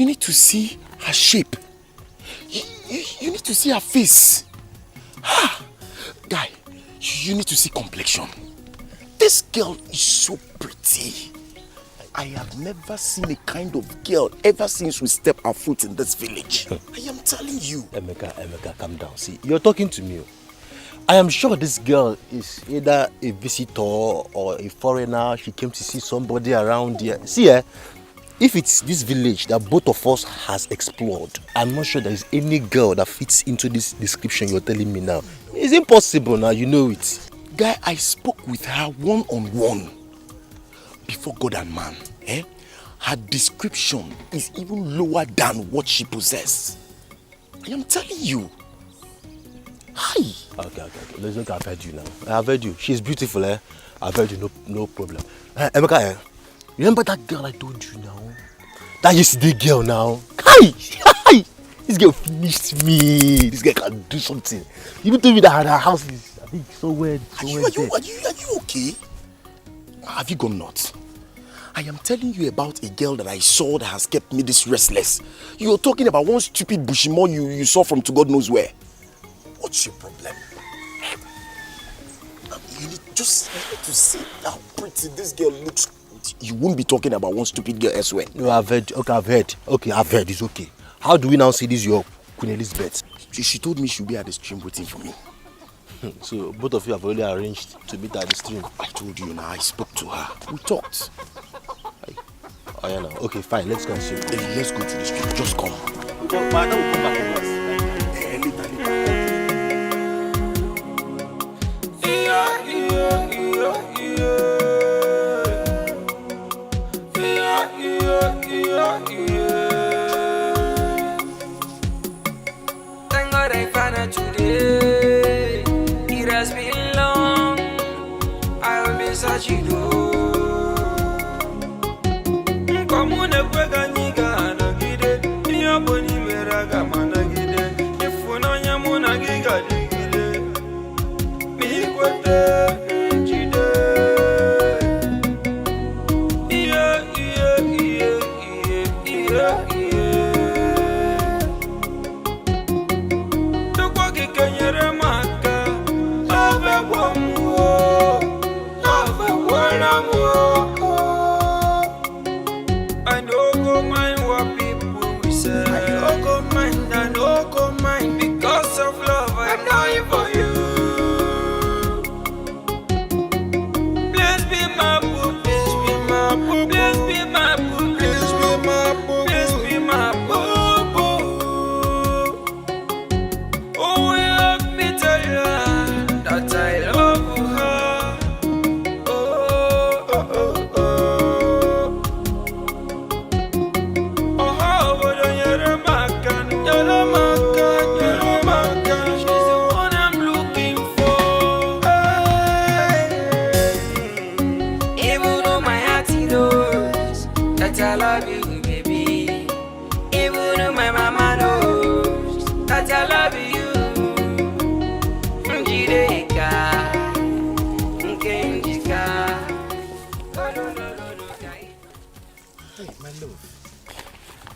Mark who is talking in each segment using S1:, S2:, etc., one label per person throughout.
S1: You need to see her shape. You need to see her face. Guy, you need to see complexion. This girl is so pretty. I have never seen a kind of girl ever since we stepped our foot in this village. I am telling you.
S2: Emeka, calm down. See, you're talking to me. I am sure this girl is either a visitor or a foreigner. She came to see somebody around here. See, if it's this village that both of us has explored, I'm not sure there is any girl that fits into this description you're telling me now. It's impossible now, you know it.
S1: Guy, I spoke with her one-on-one. Before God and man, her description is even lower than what she possesses. I am telling you. Hi.
S2: Okay. Listen, I've heard you now. I've heard you. She's beautiful, I've heard you, no problem. Emeka, remember that girl I told you now? That yesterday girl now? Hi! This girl finished me. This girl can do something. You told me that her house is, I think, so weird.
S1: Are you okay? Have you gone nuts? I am telling you about a girl that I saw that has kept me this restless. You're talking about one stupid bushimo you saw from to God knows where. What's your problem? You need to see how pretty this girl looks. You won't be talking about one stupid girl elsewhere.
S2: No, I've heard. Okay, I've heard. It's okay. How do we now see this your Queen Elizabeth?
S1: She told me she'll be at the stream waiting for me.
S2: So both of you have already arranged to meet at the stream?
S1: I told you now, I spoke to her. We talked.
S2: Oh yeah, no. Okay, fine. Let's go and see.
S1: Let's go to the stream. Just come.
S2: My dad will come back with us.
S3: Thank God I found her today. It has been long. I will be searching. Come on,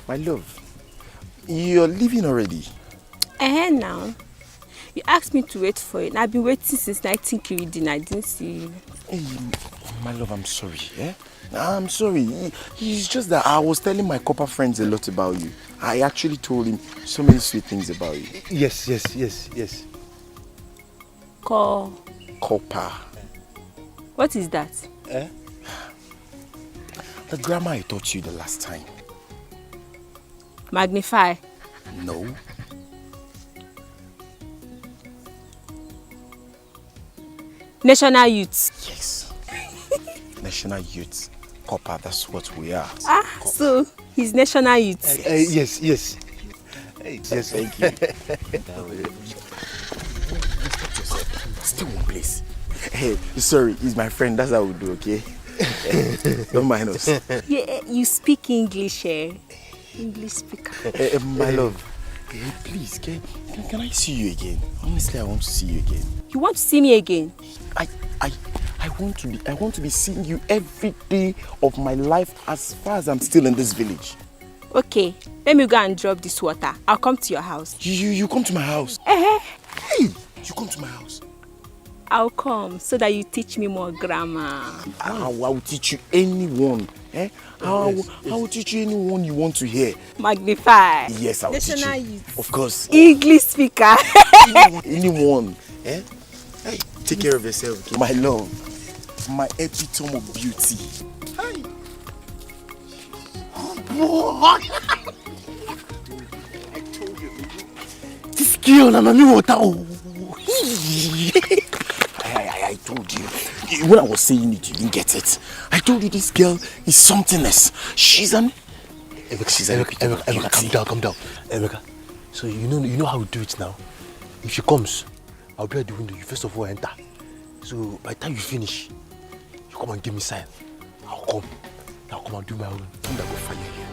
S1: My love, you're leaving already?
S4: Now. You asked me to wait for it. I've been waiting since 19 I didn't see you.
S1: Hey, my love, I'm sorry. I'm sorry. It's just that I was telling my copper friends a lot about you. I actually told him so many sweet things about you.
S2: Yes.
S1: Copper.
S4: What is that?
S1: The grammar I taught you the last time.
S4: Magnify.
S1: No.
S4: National Youth.
S1: Yes. National Youth. Copper, that's what we are.
S4: So he's National Youth.
S2: Yes.
S1: Yes, thank you. Still one place. Hey, sorry, he's my friend. That's how we do, okay? Don't mind us.
S4: Yeah, you speak English, English speaker.
S1: My love, please, can I see you again? Honestly, I want to see you again.
S4: You want to see me again?
S1: I want to be seeing you every day of my life as far as I'm still in this village.
S4: Okay, Let me go and drop this water. I'll come to your house.
S1: You come to my house?
S4: Eh?
S1: Hey, you come to my house?
S4: I'll come so that you teach me more grammar.
S1: I will teach you anyone. Eh? I will teach you anyone you want to hear.
S4: Magnify.
S1: Yes, I will teach you.
S4: Youth.
S1: Of course.
S4: English speaker.
S1: Anyone. Eh? Hey, take care of yourself, okay? My love. My epitome of beauty. Hi. Oh, I told you. This girl, I'm water. I told you. When I was saying it, you didn't get it. I told you this girl is something else. She's an...
S2: Emeka, calm down. Emeka, so you know how we do it now. If she comes, I'll be at the window. You first of all enter. So by the time you finish, you come and give me sign. I'll come and do my own.
S1: And I will fire you.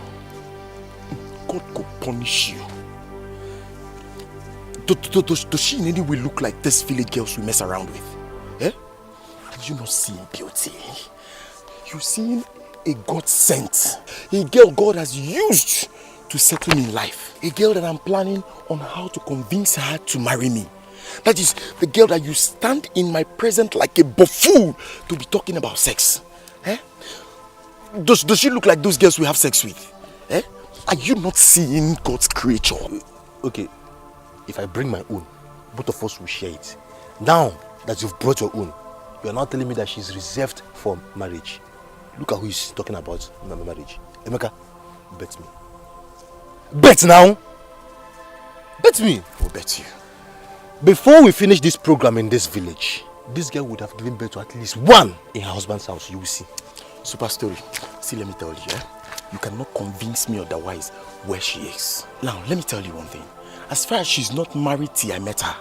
S1: God could punish you. Does she in any way look like this village girls we mess around with? Eh? You not seeing beauty. You seeing a God sent. A girl God has used to settle me in life. A girl that I'm planning on how to convince her to marry me. That is the girl that you stand in my presence like a buffoon to be talking about sex. Eh? Does she look like those girls we have sex with? Eh? Are you not seeing God's creature?
S2: Okay, if I bring my own, both of us will share it. Now that you've brought your own, you are now telling me that she's reserved for marriage. Look at who is talking about marriage. Emeka, bet me. Bet now! Bet me!
S1: I'll bet you.
S2: Before we finish this program in this village, this girl would have given birth to at least one in her husband's house. You will see.
S1: Super story. See, let me tell you, you cannot convince me otherwise where she is. Now, let me tell you one thing. As far as she's not married till I met her,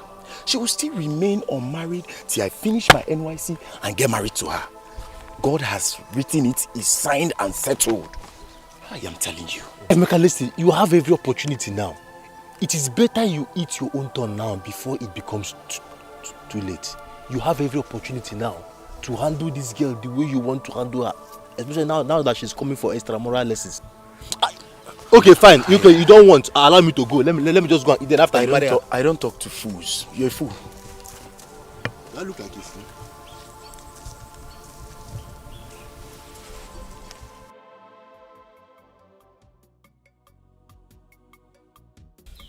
S1: she will still remain unmarried till I finish my NYC and get married to her. God has written it, is signed and settled. I am telling you.
S2: Emeka, listen, you have every opportunity now. It is better you eat your own turn now before it becomes too late. You have every opportunity now to handle this girl the way you want to handle her. Especially now that she's coming for extramural lessons. Okay, fine. You don't want. Allow me to go. Let me just go and eat. Then after
S1: I don't talk to fools. You're a fool.
S2: I look like a fool.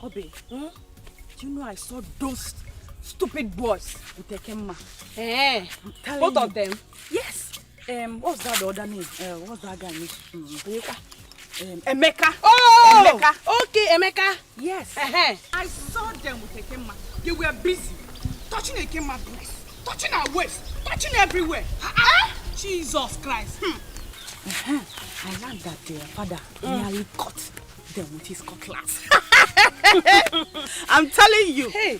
S5: Obe, do you know I saw those stupid boys with Ekema?
S6: Both of them?
S5: Yes. What's that the other name? What's that guy name? Emeka.
S6: Oh!
S5: Emeka.
S6: Okay, Emeka.
S5: Yes.
S6: I saw them with Ekema. They were busy touching Ekema breast, touching her waist, touching everywhere. Jesus Christ.
S5: I learned that their father nearly cut them with his cutlass.
S6: I'm telling you.
S5: Hey.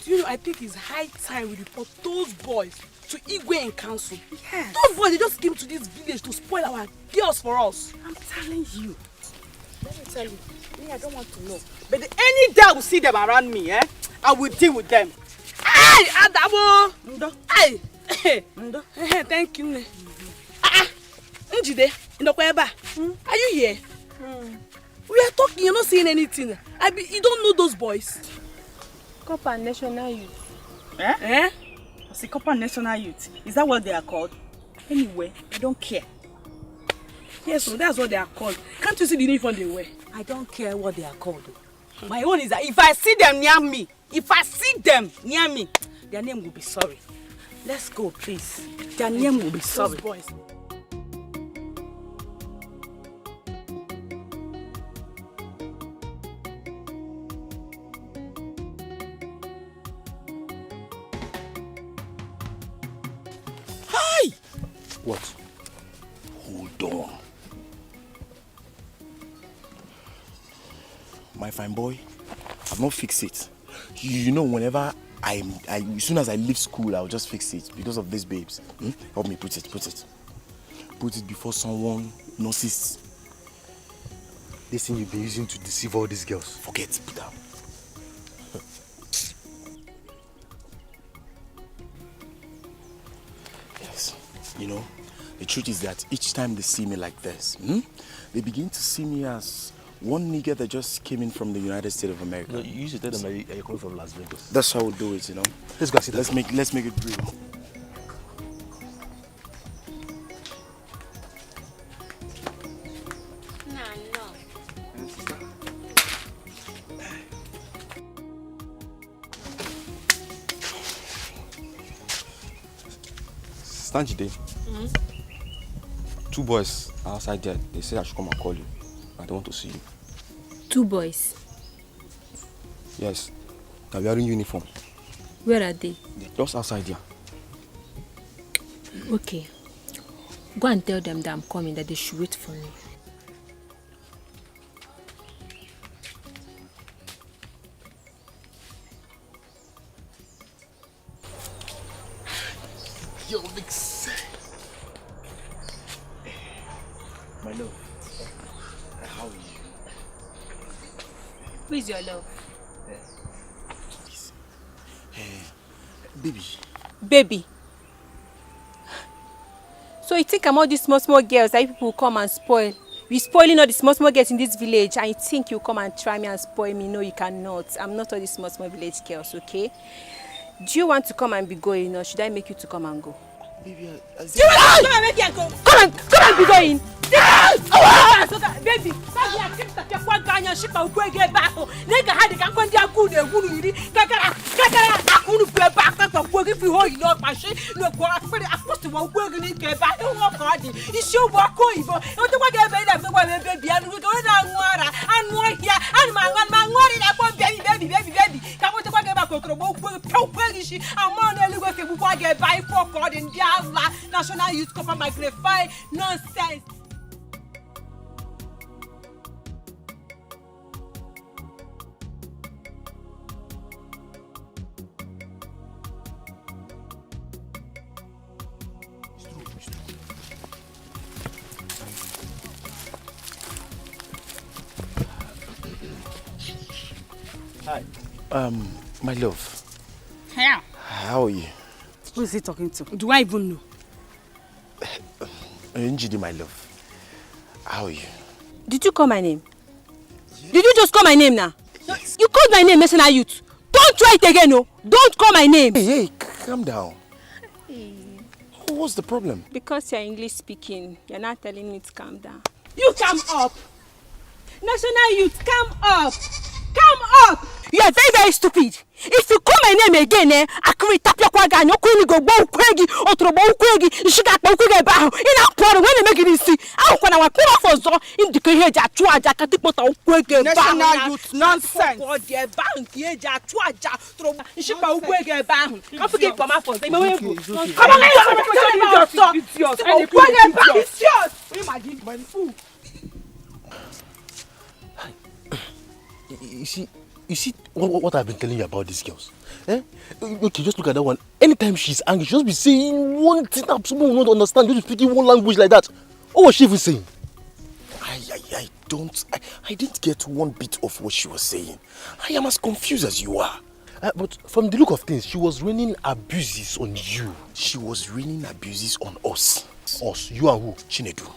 S6: Do you know, I think it's high time we report those boys to Igwe and council.
S5: Yes.
S6: Those boys, they just came to this village to spoil our girls for us.
S5: I'm telling you.
S6: Let me tell you, me, I don't want to know. But any day I will see them around me, I will deal with them. Hey, Adamo!
S5: Ndo.
S6: Hey!
S5: Ndo.
S6: Thank you. Njide, are you here? We are talking, you're not saying anything. You don't know those boys.
S4: Copper National Youth.
S5: I see Copper National Youth. Is that what they are called? Anyway, I don't care.
S6: Yes, so that's what they are called. Can't you see the uniform they wear?
S5: I don't care what they are called. My own is that if I see them near me, their name will be sorry. Let's go, please. Their name will be sorry.
S6: Those boys.
S2: What?
S1: Hold on. My fine boy, I've not fixed it. You know, whenever as soon as I leave school, I'll just fix it because of these babes. Help me put it. Put it before someone notices.
S2: This thing you've been using to deceive all these girls.
S1: Forget, put down. Yes, you know, the truth is that each time they see me like this, they begin to see me as One nigga that just came in from the United States of America.
S2: No, you used to tell them that you're coming from Las Vegas.
S1: That's how we'll do it, you know.
S2: Let's go sit down.
S1: Let's make it real.
S7: Stanjide, two boys are outside there. They say I should come and call you. I don't want to see you.
S4: 2 boys.
S7: Yes. They're wearing uniform.
S4: Where are they?
S7: They're just outside there.
S4: Okay. Go and tell them that I'm coming, that they should wait for me.
S1: Yo, Vix. My love. How are you?
S4: Who is your love?
S1: Baby.
S4: Baby. So you think I'm all these small girls that people will come and spoil? We're spoiling all the small girls in this village, and you think you come and try me and spoil me? No, you cannot. I'm not all these small village girls, okay? Do you want to come and be going, or should I make you to come and go?
S1: Baby,
S4: Do you want to come and make you go? Come and be going. Baby, National Youth Corps magnify nonsense.
S1: Hi. My love.
S6: Yeah.
S1: How are you?
S6: Who is he talking to? Do I even know?
S1: Njidi, my love. How are you?
S4: Did you call my name? Did you just call my name now? Yes. You called my name, National Youth. Don't try it again, no. Don't call my name.
S1: Hey, calm down. What's the problem?
S4: Because you're English speaking, you're not telling me to calm down. You come up. National Youth, come up. Come up. You are very stupid. If you call my name again, I can tap your quagga, no queen go bow quaggy, or to bow quaggy, you should have quagga bow. In our part, when they make it see, how can I call for so in the carriage at Chuaja, Catipota, quagga,
S6: National Youth nonsense.
S4: For their bank, yeah, Chuaja, throw, you should bow quagga bow. Don't forget for my fault. Come on,
S6: Imagine my fool.
S2: You see what I've been telling you about these girls? Eh? Okay, just look at that one. Anytime she's angry, she'll just be saying one thing that someone will not understand. Just speaking one language like that. What was she even saying?
S1: I didn't get one bit of what she was saying. I am as confused as you are.
S2: But from the look of things, she was raining abuses on you.
S1: She was raining abuses on us.
S2: Us? You and who?
S1: Chinedu.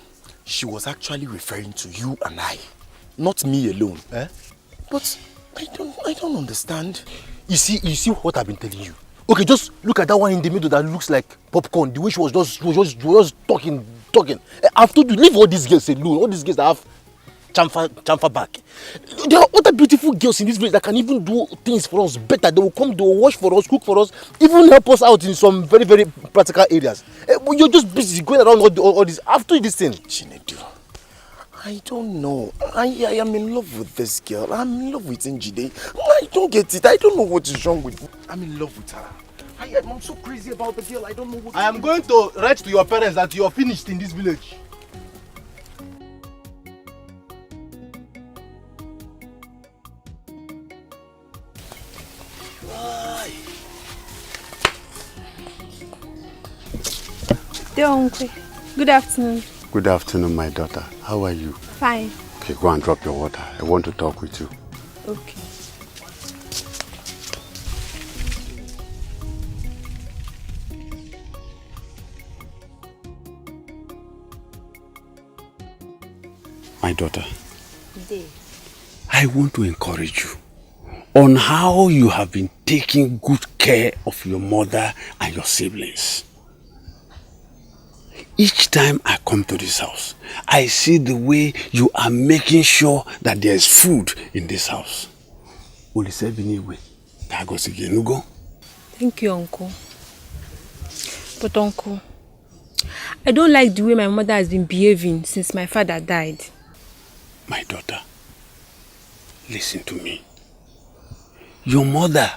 S1: She was actually referring to you and I. Not me alone.
S2: Eh?
S1: But I don't understand.
S2: You see what I've been telling you. Okay, just look at that one in the middle that looks like popcorn. The way she was just talking. I've told you, leave all these girls alone. All these girls that have chamfer back. There are other beautiful girls in this village that can even do things for us better. They will come, they will wash for us, cook for us, even help us out in some very, very practical areas. But you're just busy going around all this. After this thing.
S1: Chinedu, I don't know. I am in love with this girl. I'm in love with Njide. I don't get it. I don't know what is wrong with me. I'm in love with her. I'm so crazy about the girl. I don't know what.
S2: I am going to write to your parents that you are finished in this village.
S4: Dear uncle, good afternoon.
S8: Good afternoon, my daughter. How are you?
S4: Fine.
S8: Okay, go and drop your water. I want to talk with you.
S4: Okay.
S8: My daughter.
S4: Day.
S8: I want to encourage you on how you have been taking good care of your mother and your siblings. Each time I come to this house, I see the way you are making sure that there is food in this house.
S4: Thank you, Uncle. But Uncle, I don't like the way my mother has been behaving since my father died.
S8: My daughter, listen to me. Your mother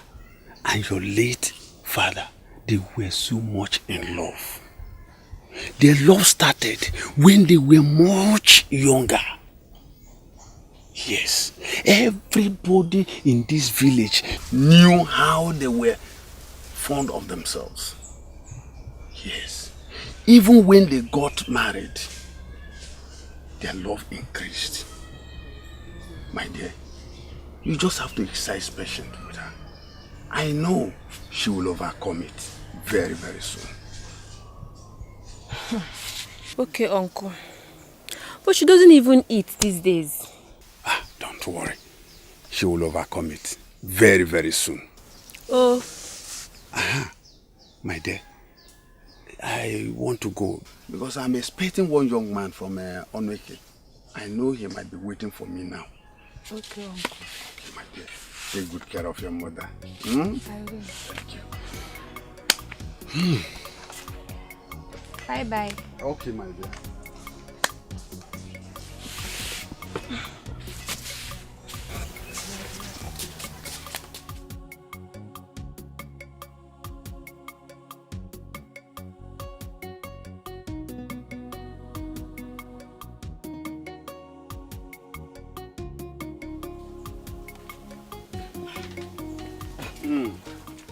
S8: and your late father, they were so much in love. Their love started when they were much younger. Yes, everybody in this village knew how they were fond of themselves. Yes, even when they got married, their love increased. My dear, you just have to exercise patience with her. I know she will overcome it very, very soon.
S4: Okay, Uncle. But she doesn't even eat these days.
S8: Don't worry. She will overcome it very, very soon.
S4: Oh.
S8: My dear, I want to go because I'm expecting one young man from Onweke. I know he might be waiting for me now.
S4: Okay, Uncle.
S8: Okay, my dear. Take good care of your mother.
S4: I will.
S8: Thank you.
S4: Bye-bye.
S8: Okay, my dear.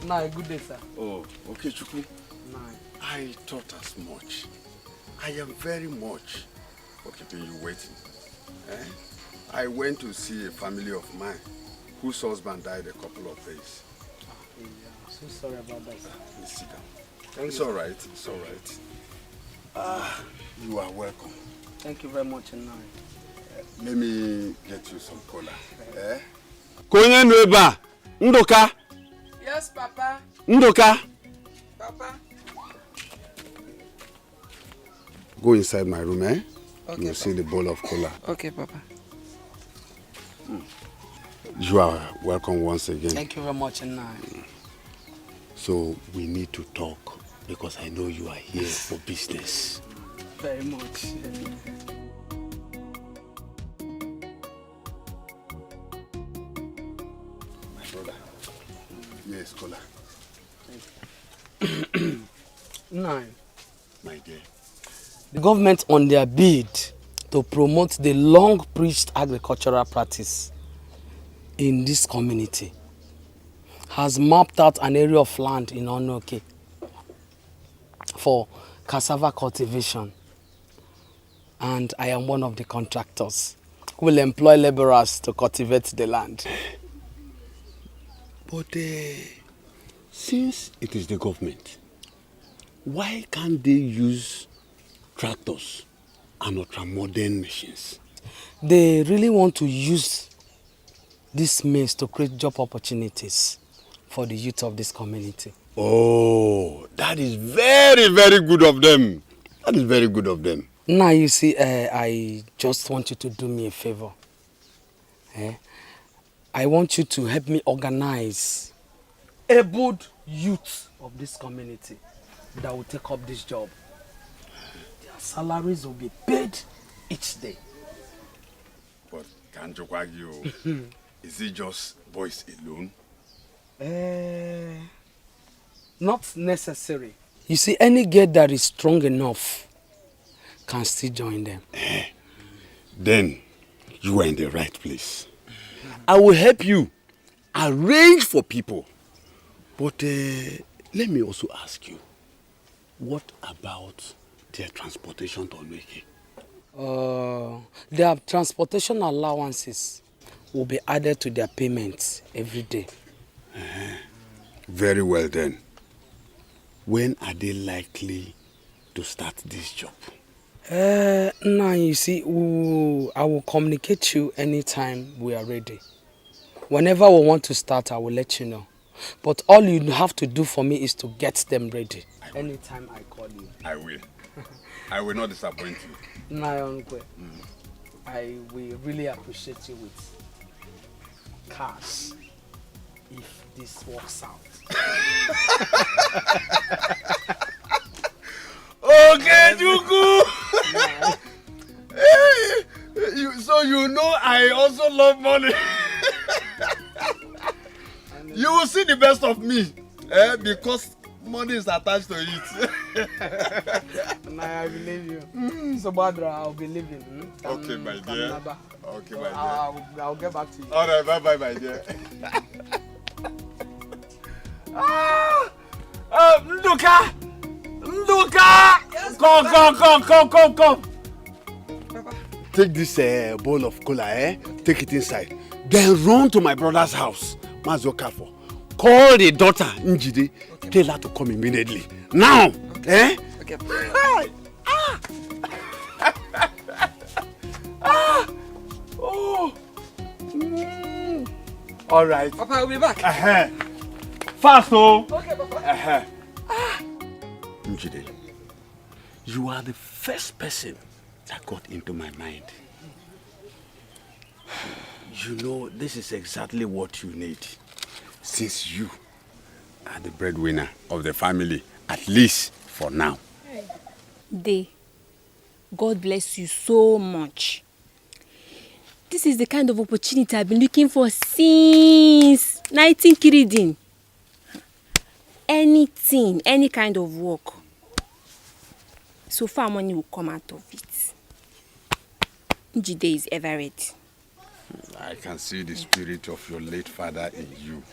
S9: Nah, good day, sir.
S8: Oh, okay, Chuku.
S9: Nah.
S8: I thought as much. I am very much for keeping you waiting. I went to see a family of mine whose husband died a couple of days.
S9: Yeah, I'm so sorry about that, sir.
S8: Please sit down. It's all right. It's all right. You are welcome.
S9: Thank you very much, Nai.
S8: Let me get you some cola.
S10: Konye nweba, Ndoka.
S6: Yes, Papa.
S10: Ndoka.
S6: Papa.
S8: Go inside my room,
S6: Okay,
S8: you'll see the bowl of cola.
S6: Okay, Papa.
S8: You are welcome once again.
S9: Thank you very much, Nai.
S8: So we need to talk because I know you are here for business.
S9: Very much.
S8: My brother. Yes, cola.
S9: Nai.
S8: My dear.
S9: The government on their bid to promote the long-preached agricultural practice in this community has mapped out an area of land in Onoke for cassava cultivation. And I am one of the contractors who will employ laborers to cultivate the land.
S8: But since it is the government, why can't they use tractors and ultra-modern machines?
S9: They really want to use this means to create job opportunities for the youth of this community.
S8: Oh, that is very, very good of them. That is very good of them.
S9: Now you see, I just want you to do me a favor. I want you to help me organize able youth of this community that will take up this job. Their salaries will be paid each day.
S8: But can't you argue? Is it just boys alone?
S9: Not necessary. You see, any girl that is strong enough can still join them.
S8: Then you are in the right place. I will help you arrange for people. But let me also ask you, what about their transportation to Onweke?
S9: Their transportation allowances will be added to their payments every day.
S8: Very well then. When are they likely to start this job?
S9: Now you see, I will communicate you anytime we are ready. Whenever we want to start, I will let you know. But all you have to do for me is to get them ready. Anytime I call you.
S10: I will. I will not disappoint you.
S9: Uncle. I will really appreciate you with cash if this works out.
S8: Okay, Juku. So you know I also love money. You will see the best of me, because money is attached to it.
S9: I believe you. So Badra, I'll be leaving.
S10: Okay, my dear. Okay, my dear.
S9: I'll get back to you.
S10: All right, bye-bye, my dear.
S8: Nduka! Nduka! Come. Take this bowl of cola, take it inside. Then run to my brother's house, Mazokafo. Call the daughter, Njide. Okay. Tell her to come immediately. Now! Okay.
S6: Okay.
S8: Oh! All right.
S6: Papa, I'll be back.
S8: Fast, oh!
S6: Okay, Papa.
S8: Njide, you are the first person that got into my mind. You know, this is exactly what you need. Since you are the breadwinner of the family, at least for now.
S4: Day, God bless you so much. This is the kind of opportunity I've been looking for since 19 Anything, any kind of work. So far money will come out of it. Njide is ever ready.
S10: I can see the spirit of your late father in you.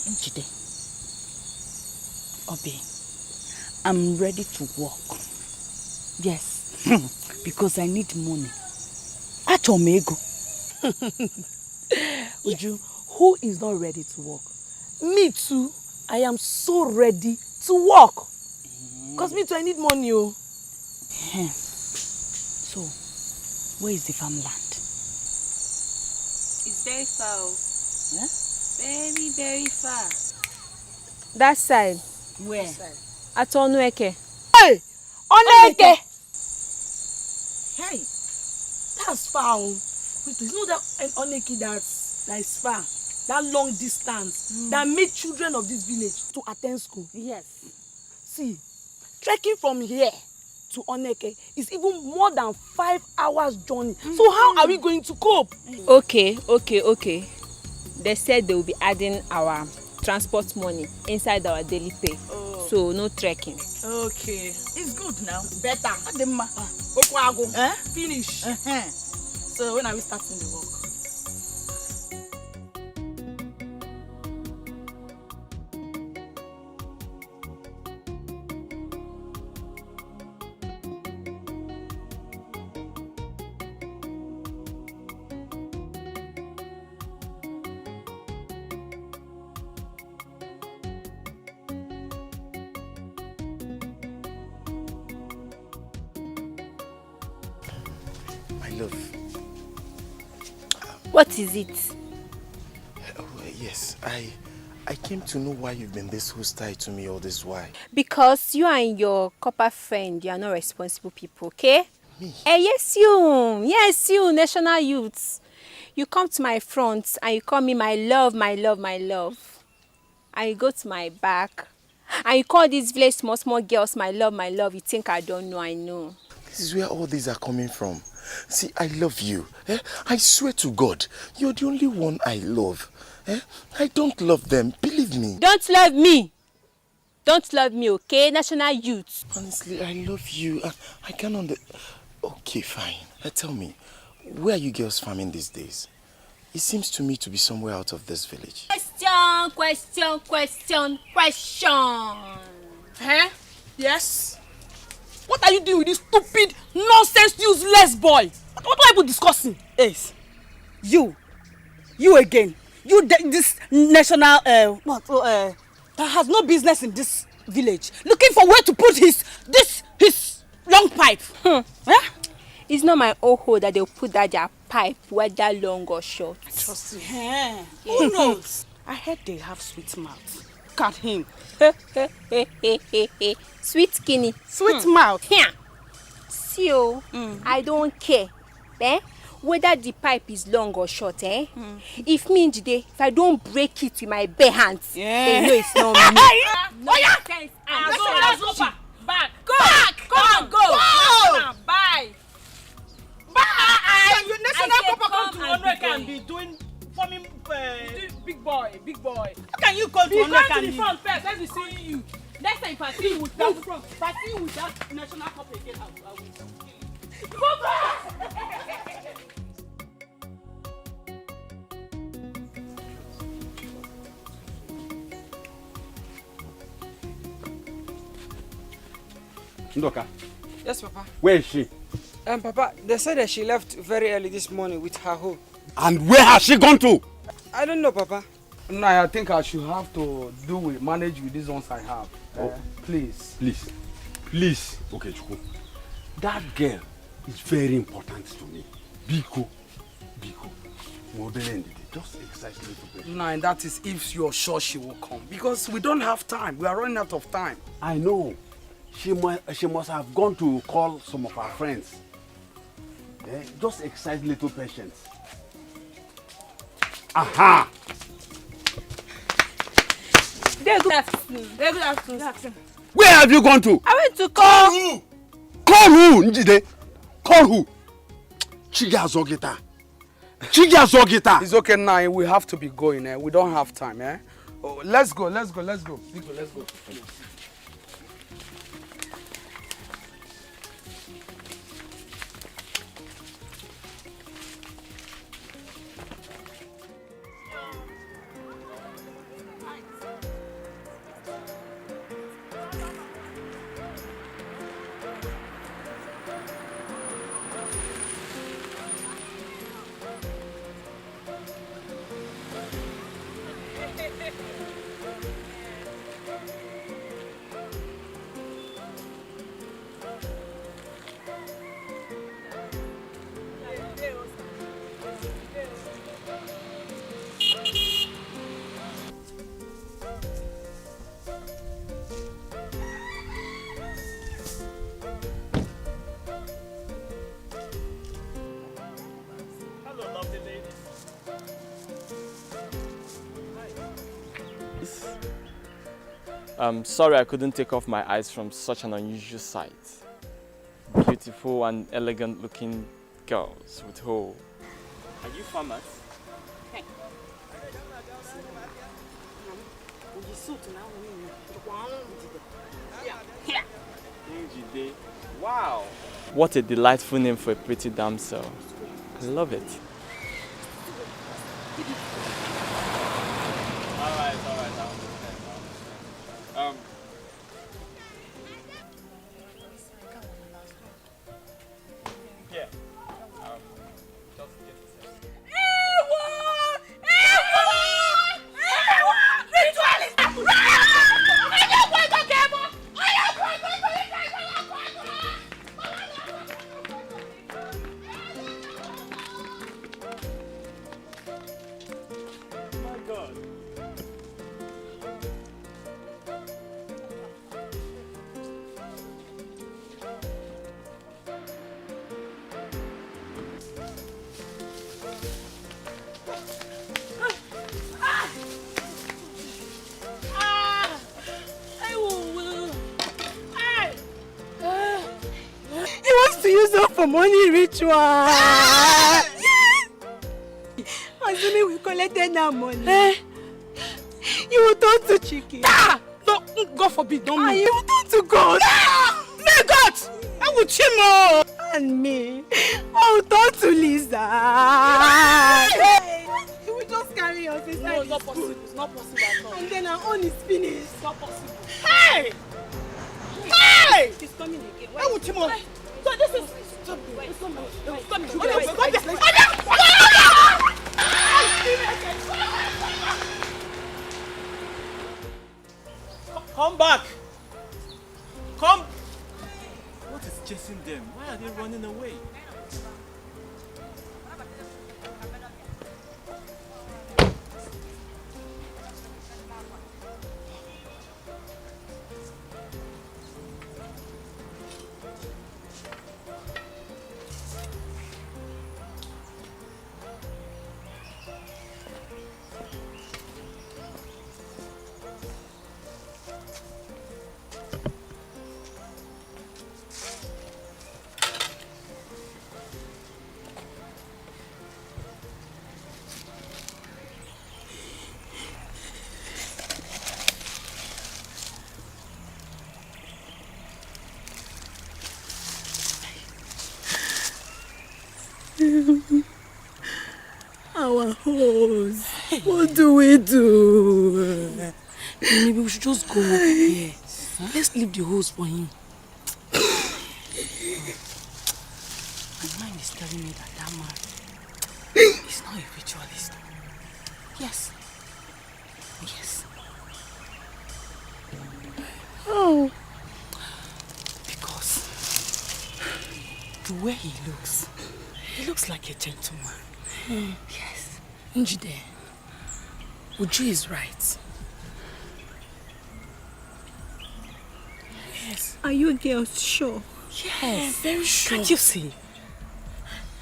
S5: Njide, Obi, I'm ready to work. Yes, because I need money. Achomego. Uju, who is not ready to work? Me too. I am so ready to work. Because me too, I need money. So, where is the farmland?
S4: It's very far.
S5: Yeah?
S4: Very, very far. That side.
S5: Where?
S4: At Onueke.
S5: Hey! Onueke! Hey! That's far. Wait, you know that Onueke that is far? That long distance that made children of this village to attend school. Yes. See, trekking from here to Onueke is even more than 5 hours journey. So how are we going to cope?
S4: Okay. They said they will be adding our transport money inside our daily pay. Oh. So no trekking.
S5: Okay. It's good now. Better. Finish. So when are we starting the work?
S1: Love.
S4: What is it?
S1: Yes, I came to know why you've been this hostile to me all this while.
S4: Because you and your copper friend, you are not responsible people, okay?
S1: Me?
S4: Yes, you, national youths. You come to my front and you call me my love. And you go to my back and you call these village small girls my love. You think I don't know, I know.
S1: This is where all these are coming from. See, I love you. I swear to God, you're the only one I love. I don't love them, believe me.
S4: Don't love me, okay? National youth.
S1: Honestly, I love you. I can't Okay, fine. Tell me, where are you girls farming these days? It seems to me to be somewhere out of this village.
S4: Question.
S5: Yes? What are you doing with this stupid, nonsense, useless boy? What are people discussing? Ace, you again. This national, that has no business in this
S6: village looking for where to put his long pipe.
S4: Huh? It's not my own hole that they'll put that their pipe, whether long or short.
S6: Trust me. Who knows? I heard they have sweet mouth. Look at him.
S4: Sweet skinny.
S6: Sweet mouth.
S4: Yeah. See, I don't care. Whether the pipe is long or short, If me today, if I don't break it with my bare hands, they know it's not me.
S6: Oh yeah! Let's go back. Go back. Come on, go. Bye. Bye. Your national papa come to Onreka and be doing forming big boy. How can you come to Onreka and be? Come to the front first. Let me see you. Next time if I see you with that front, if I see you with that national cup again, I will kill you. Go back.
S10: Ndoka.
S11: Yes, Papa.
S10: Where is she?
S11: Papa, they said that she left very early this morning with her hoe.
S10: And where has she gone to?
S11: I don't know, Papa.
S9: No, I think I should have to manage with these ones I have. Please.
S10: Please. Okay, Chuku. That girl is very important to me. Biko. Just exercise a little bit.
S9: No, and that is if you're sure she will come. Because we don't have time. We are running out of time.
S10: I know. She must have gone to call some of her friends. Just exercise little patience. Aha!
S4: Good afternoon.
S10: Where have you gone to?
S4: I went to call
S10: who? Call who, Njide? Call who? Chiga Zogita.
S9: It's okay now. We have to be going. We don't have time. Oh, let's go. Let's go.
S12: I'm sorry I couldn't take off my eyes from such an unusual sight. Beautiful and elegant looking girls with hoe. Are you farmers?
S6: Hey.
S12: Wow! What a delightful name for a pretty damsel. I love it. Alright. Yeah. Just get it.
S4: For money ritual. Assuming we collected that money, you will turn to chicken.
S6: No, God forbid, don't me.
S4: You will turn to God.
S6: May God! I will chimo.
S4: And me, I will turn to Lisa. You will just carry us inside.
S6: No, it's not possible. It's not possible at all.
S4: And then our own is finished.
S6: It's not possible. Hey!
S4: She's coming again.
S6: I will chimo. So this is... Stop Come back!
S12: chasing them. Why are they running away?
S5: Our hose. What do we do?
S9: Maybe we should just go here. Let's leave the hose for him. My mind is telling me that man is not a ritualist. Yes. Yes.
S5: Oh.
S9: Because the way he looks like a gentleman. Yes. Njide, Uju is right. Yes.
S4: Are you girls sure?
S9: Yes, very sure. Can't you see?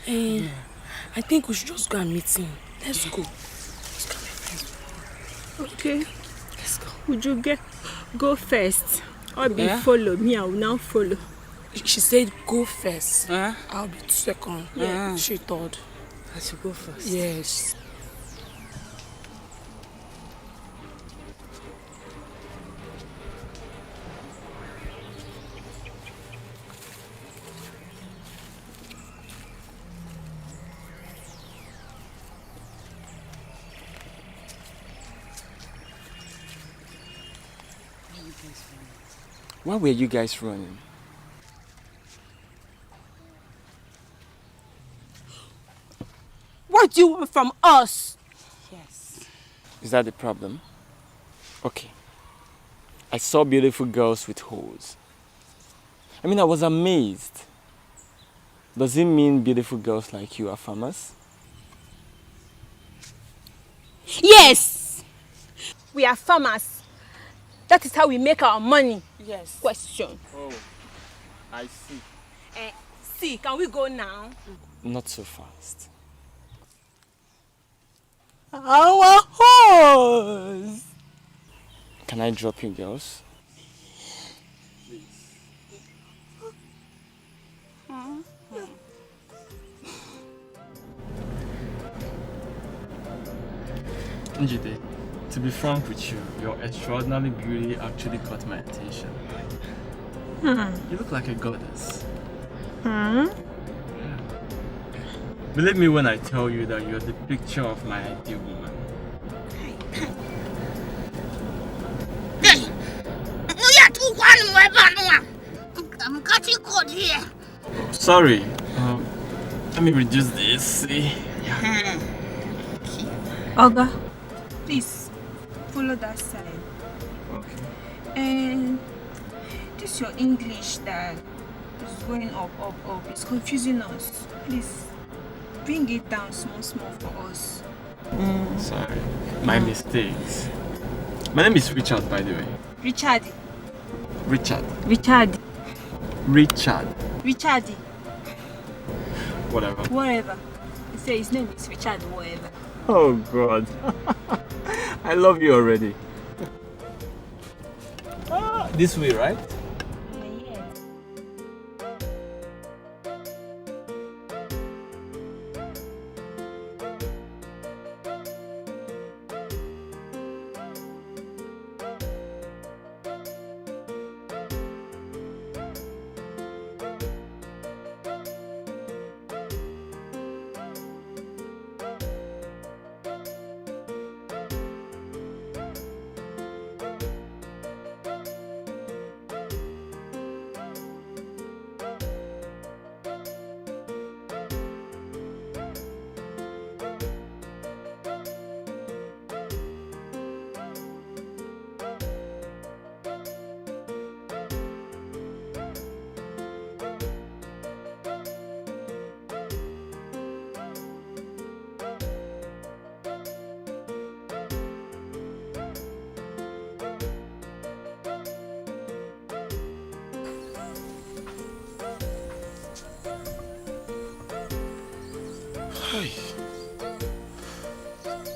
S9: I think we should just go and meet him. Let's go. Let's go, my friends.
S4: Okay.
S9: Let's go.
S4: Would you go first? Or be follow me? I will now follow.
S9: She said go first. I'll be second. Yeah. She third. I should go first. Yes.
S12: Why were you guys running?
S4: What do you want from us?
S9: Yes.
S12: Is that the problem? Okay. I saw beautiful girls with hoes. I mean, I was amazed. Does it mean beautiful girls like you are famous?
S4: Yes! We are farmers. That is how we make our money.
S9: Yes.
S4: Question.
S12: Oh, I see.
S4: See, can we go now?
S12: Not so fast.
S4: Our horse!
S12: Can I drop you girls? Njide, to be frank with you, your extraordinary beauty actually caught my attention. You look like a goddess. Believe me when I tell you that you're the picture of my ideal woman. Oh, sorry. Let me reduce this. See? Yeah.
S4: Oga, please follow that side.
S12: Okay.
S4: And this your English that is going up. It's confusing us. Please bring it down small for us.
S12: Sorry. My mistakes. My name is Richard, by the way.
S4: Richard. Whatever. He say his name is Richard. Whatever.
S12: Oh God. I love you already. This way, right?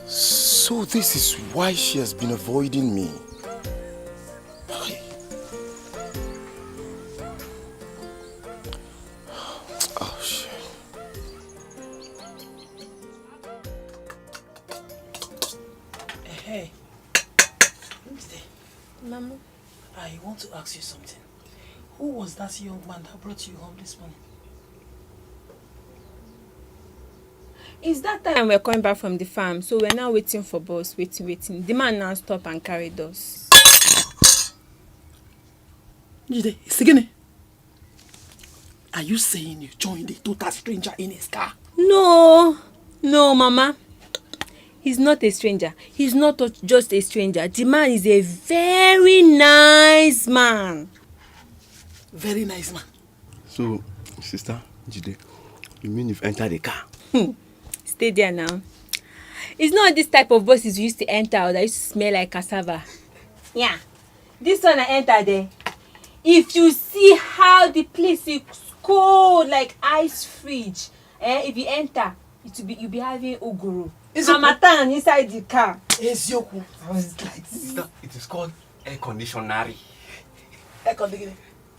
S1: So this is why she has been avoiding me. Oh, shit.
S5: Hey. Mama. I want to ask you something. Who was that young man that brought you home this morning?
S4: It's that time we're coming back from the farm, so we're now waiting for bus, waiting. The man now stopped and carried us.
S5: Jide, Sigene, are you saying you joined a total stranger in his car?
S4: No, Mama. He's not a stranger. He's not just a stranger. The man is a very nice man.
S5: Very nice man.
S7: So, sister, Jide, you mean you've entered the car?
S4: Stay there now. It's not this type of buses we used to enter or that used to smell like cassava. Yeah. This one I entered there. If you see how the place is cold like ice fridge, if you enter, you'll be having oguru. Hamatan inside the car.
S5: Ezioku.
S4: I was like,
S7: Sister, it is called air conditionary.
S5: Air conditionary.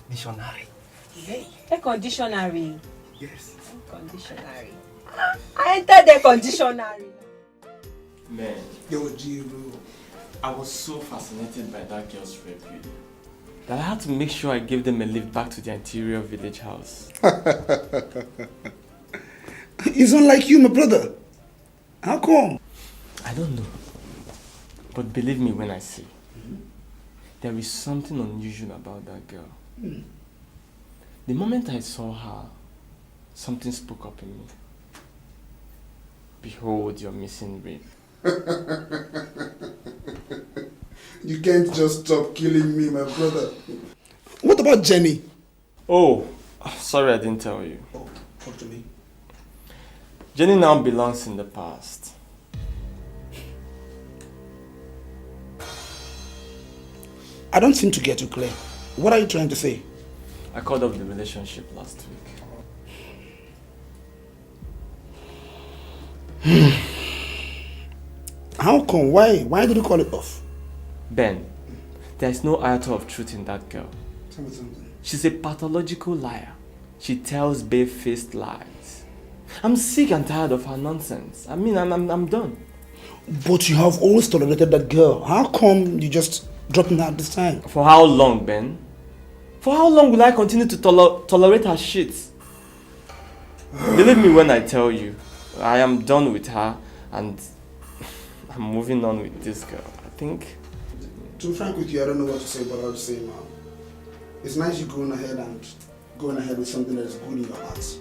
S7: Dictionary.
S5: Hey.
S4: Air conditionary.
S7: Yes.
S4: Air conditionary. I entered the conditionary.
S12: Man,
S8: Yo, G-Bro.
S12: I was so fascinated by that girl's rare beauty that I had to make sure I gave them a lift back to their interior village house.
S8: It's unlike you, my brother. How come?
S12: I don't know. But believe me when I say, there is something unusual about that girl. The moment I saw her, something spoke up in me. Behold your missing rib.
S8: You can't just stop killing me, my brother. What about Jenny?
S12: Oh, sorry I didn't tell you.
S8: Oh, talk to me.
S12: Jenny now belongs in the past.
S8: I don't seem to get you clear. What are you trying to say?
S12: I called off the relationship last week.
S8: How come? Why did you call it off?
S12: Ben, there is no iota of truth in that girl.
S8: Tell me something.
S12: She's a pathological liar. She tells bare-faced lies. I'm sick and tired of her nonsense. I mean, I'm done.
S8: But you have always tolerated that girl. How come you just dropped her this time?
S12: For how long, Ben? For how long will I continue to tolerate her shit? Believe me when I tell you, I am done with her and I'm moving on with this girl. I think...
S8: To be frank with you, I don't know what to say, but I'll just say now. It's nice you're going ahead with something that is good in your heart.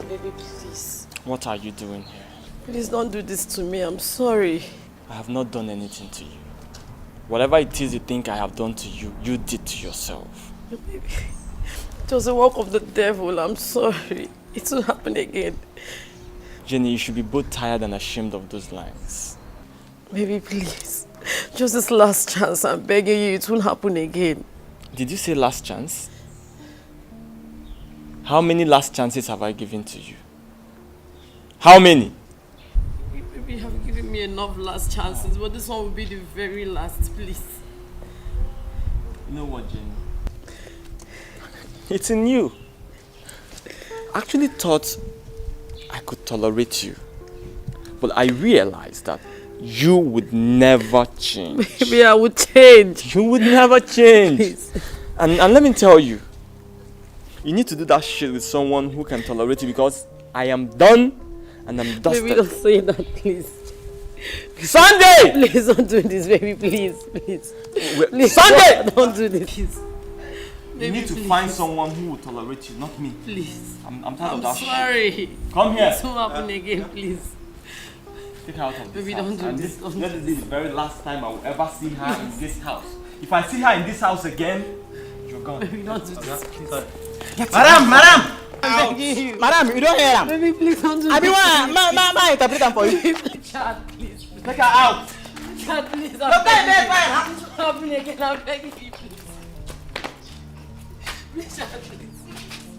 S5: Baby, please.
S12: What are you doing here?
S5: Please don't do this to me. I'm sorry.
S12: I have not done anything to you. Whatever it is you think I have done to you, you did to yourself.
S5: Baby, it was a work of the devil. I'm sorry. It will happen again.
S12: Jenny, you should be both tired and ashamed of those lines.
S5: Baby, please. Just this last chance. I'm begging you. It won't happen again.
S12: Did you say last chance? How many last chances have I given to you? How many?
S5: Baby, you have given me enough last chances, but this one will be the very last, please.
S12: You know what, Jenny? It's in you. I actually thought I could tolerate you. But I realized that you would never change.
S5: Baby, I would change.
S12: You would never change.
S5: Please.
S12: And let me tell you, you need to do that shit with someone who can tolerate you because I am done and I'm dusted.
S5: Baby, don't say that, please.
S12: Sunday!
S13: Please don't do this, baby. Please. Please.
S12: Sunday!
S13: Don't do this.
S12: You need to find someone who will tolerate you, not me.
S13: Please.
S12: I'm tired of that shit.
S13: Sorry.
S12: Come here.
S13: This won't happen again, please.
S12: Take her out of this
S13: Baby,
S12: house.
S13: don't do
S12: And
S13: this.
S12: Let this be the very last time I will ever see her in this house. If I see her in this house again, you're gone.
S13: Baby, don't do this, please.
S14: Madam!
S13: I'm begging you.
S14: Madam, you don't hear him.
S13: Baby, please don't do
S14: I
S13: this.
S14: my interpreter for you.
S13: Chad, please.
S14: Take her out.
S13: Chad, please.
S14: Look at that,
S13: It's happening again. I'm begging you, please. Please, Chad, please.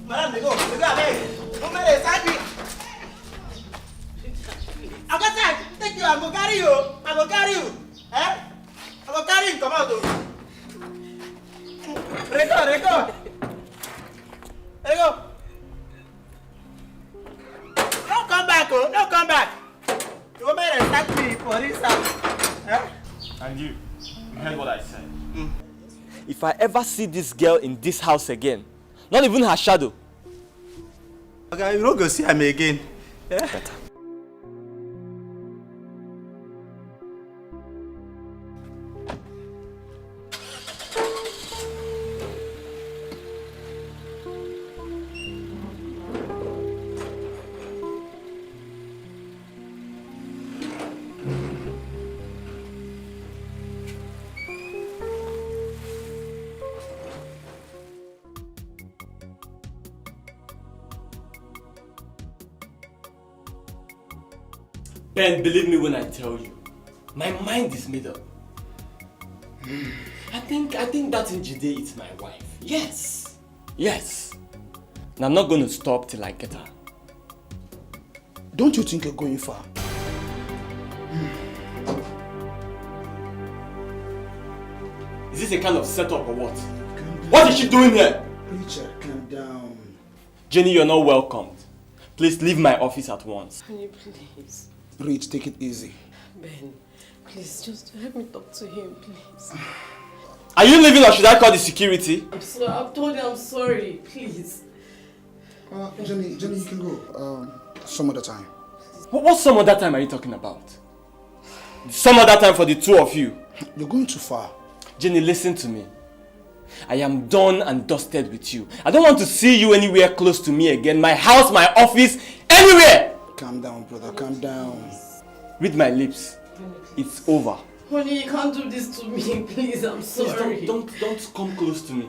S14: Madam, they go away. Don't make it happy. I got time. Take you. I'm gonna carry you. I will carry you. I will carry you. Come out. Record. Don't come back, Don't come back. You want me to attack me for this house?
S12: And you heard what I said. If I ever see this girl in this house again, not even her shadow.
S14: Okay, you don't go see him again. Yeah?
S12: Better. Ben, believe me when I tell you, my mind is made up. I think that Njide is my wife. Yes. And I'm not going to stop till I get her.
S8: Don't you think you're going far?
S12: Is this a kind of setup or what? What is she doing here?
S8: Richard, calm down.
S12: Jenny, you're not welcomed. Please leave my office at once.
S13: Honey, please.
S8: Rich, take it easy.
S13: Ben, please, just help me talk to him, please.
S12: Are you leaving or should I call the security?
S13: I'm sorry. I've told you I'm sorry. Please.
S8: Jenny, you can go. Some other time.
S12: What some other time are you talking about? Some other time for the two of you.
S8: You're going too far.
S12: Jenny, listen to me. I am done and dusted with you. I don't want to see you anywhere close to me again. My house, my office, anywhere!
S8: Calm down, brother. Calm down.
S12: Read my lips. It's over.
S13: Honey, you can't do this to me, please. I'm sorry.
S12: Please don't come close to me.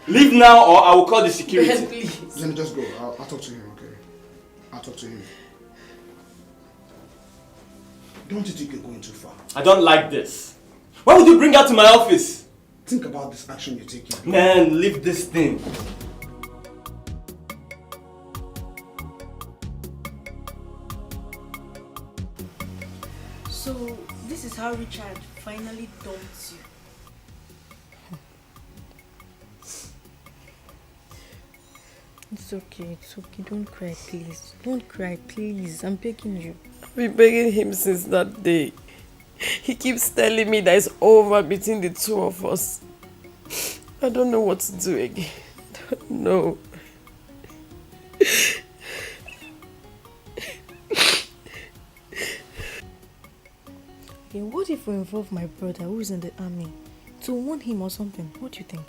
S12: Leave now or I will call the security.
S13: Ben, please.
S8: Jenny, just go. I'll talk to him, okay? I'll talk to him. Don't you think you're going too far?
S12: I don't like this. Why would you bring her to my office?
S8: Think about this action you're taking.
S12: Man, leave this thing.
S5: So, this is how Richard finally dumped you.
S15: It's okay. Don't cry, please. Don't cry, please. I'm begging you.
S13: I've been begging him since that day. He keeps telling me that it's over between the two of us. I don't know what to do again. I don't know.
S15: Okay, what if we involve my brother who's in the army to warn him or something? What do you think?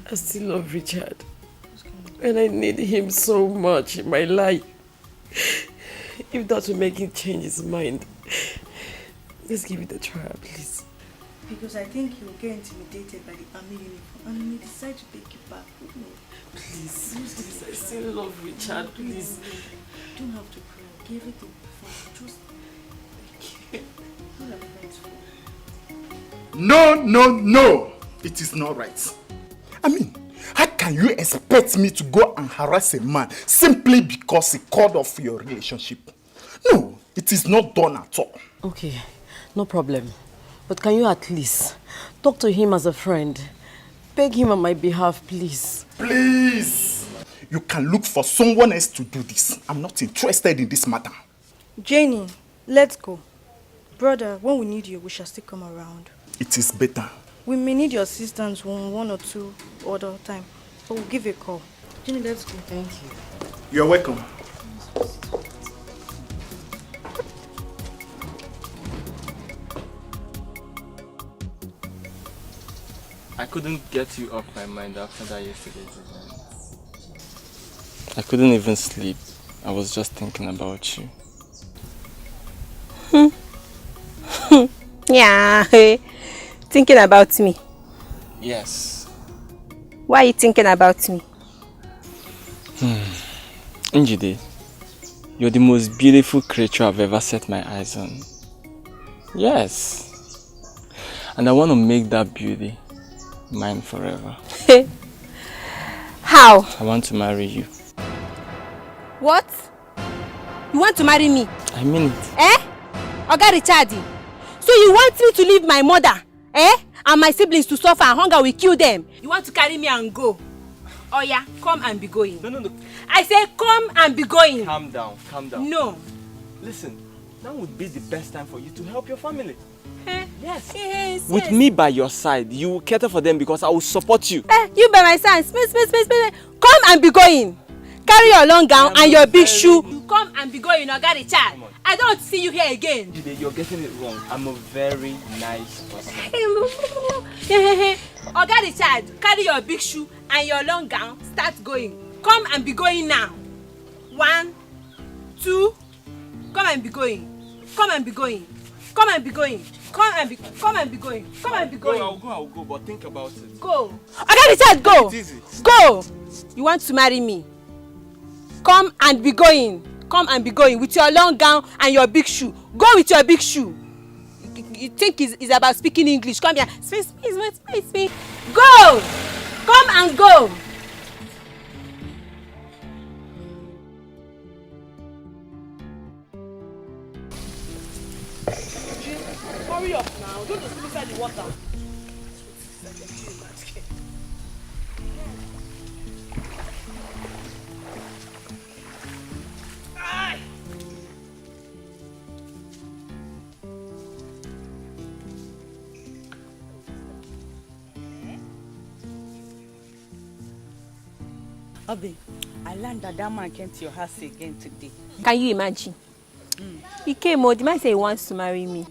S13: I still love Richard. And I need him so much in my life. If that will make him change his mind, let's give it a try, please.
S5: Because I think you'll get intimidated by the army uniform and he may decide to take you back.
S13: Please, I still love Richard, please.
S5: You don't have to cry. Give it to me. Just all our friends for.
S1: No. It is not right. I mean, how can you expect me to go and harass a man simply because he called off your relationship? No, it is not done at all.
S13: Okay, no problem. But can you at least talk to him as a friend? Beg him on my behalf, please.
S1: Please! You can look for someone else to do this. I'm not interested in this matter.
S5: Jenny, let's go. Brother, when we need you, we shall still come around.
S1: It is better.
S5: We may need your assistance one or two other time. But we'll give you a call. Jenny, let's go.
S13: Thank you.
S8: You're welcome.
S12: I couldn't get you off my mind after that yesterday's event. I couldn't even sleep. I was just thinking about you.
S4: Yeah, thinking about me.
S12: Yes.
S4: Why are you thinking about me?
S12: Njide, you're the most beautiful creature I've ever set my eyes on. Yes. And I want to make that beauty mine forever.
S4: How?
S12: I want to marry you.
S4: What? You want to marry me?
S12: I mean it.
S4: Eh? Oga Richard. So you want me to leave my mother, and my siblings to suffer and hunger will kill them? You want to carry me and go? Oh yeah, come and be going.
S12: No.
S4: I say come and be going.
S12: Calm down.
S4: No.
S12: Listen, now would be the best time for you to help your family.
S4: Yes.
S12: With me by your side, you will cater for them because I will support you.
S4: You by my side. Space. Come and be going. Carry your long gown and your big shoe. You come and be going, Oga Richard. I don't see you here again.
S12: Jide, you're getting it wrong. I'm a very nice person.
S4: Oga Richard, carry your big shoe and your long gown. Start going. Come and be going now. 1, 2. Come and be going. Come and be going. Come and be going. Come and be going. Come and be going.
S12: I'll go, but think about it.
S4: Go. Oga Richard, go.
S12: It's easy.
S4: Go. You want to marry me? Come and be going. Come and be going with your long gown and your big shoe. Go with your big shoe. You think it's about speaking English? Come here. Space. Go. Come and go.
S5: Hurry up now. Don't just inside the water.
S6: Abi, I learned that man came to your house again today.
S4: Can you imagine? He came, the man said he wants to marry me.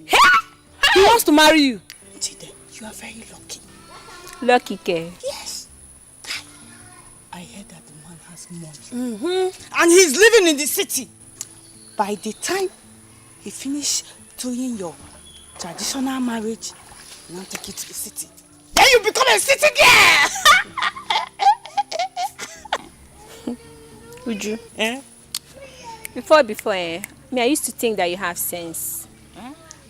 S5: He wants to marry you?
S6: Jide, you are very lucky.
S4: Lucky, Ke?
S6: Yes. I heard that the man has money. And he's living in the city. By the time he finished doing your traditional marriage, you want to take it to the city. Then you become a city girl!
S4: Uju. Before, me, I used to think that you have sense.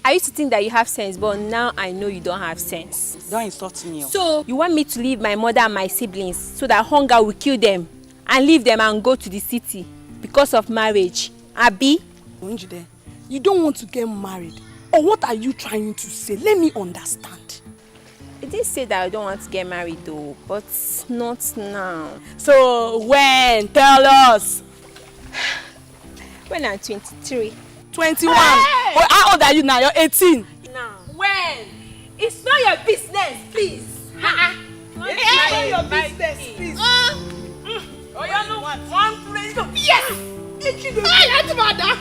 S4: I used to think that you have sense, but now I know you don't have sense.
S6: Don't insult me.
S4: So, you want me to leave my mother and my siblings so that hunger will kill them and leave them and go to the city because of marriage? Abi?
S5: Onjide, you don't want to get married. Or what are you trying to say? Let me understand.
S4: I didn't say that I don't want to get married though, but not now.
S5: So when? Tell us.
S4: When I'm 23.
S5: 21. Hey! Well, how old are you now? You're 18.
S4: Now. When? It's not your business, please.
S5: It's not your business, please.
S6: Oh, you know what? 1, 2, let's go. Yes! Hey, that's mother.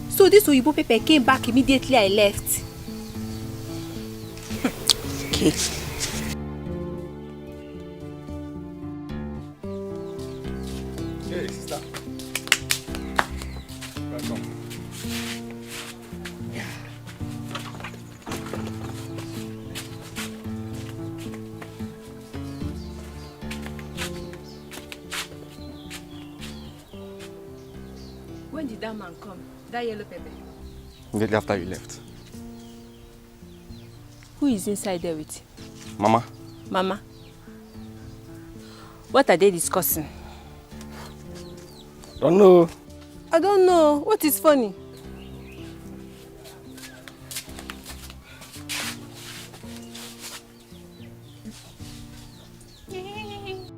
S4: So this Oyibo pepper came back immediately I left. Okay.
S7: Hey, sister. Welcome.
S4: When did that man come? That yellow pepper?
S7: Immediately after you left.
S4: Who is inside there with?
S7: Mama.
S4: Mama? What are they discussing?
S7: Don't know.
S4: I don't know. What is funny?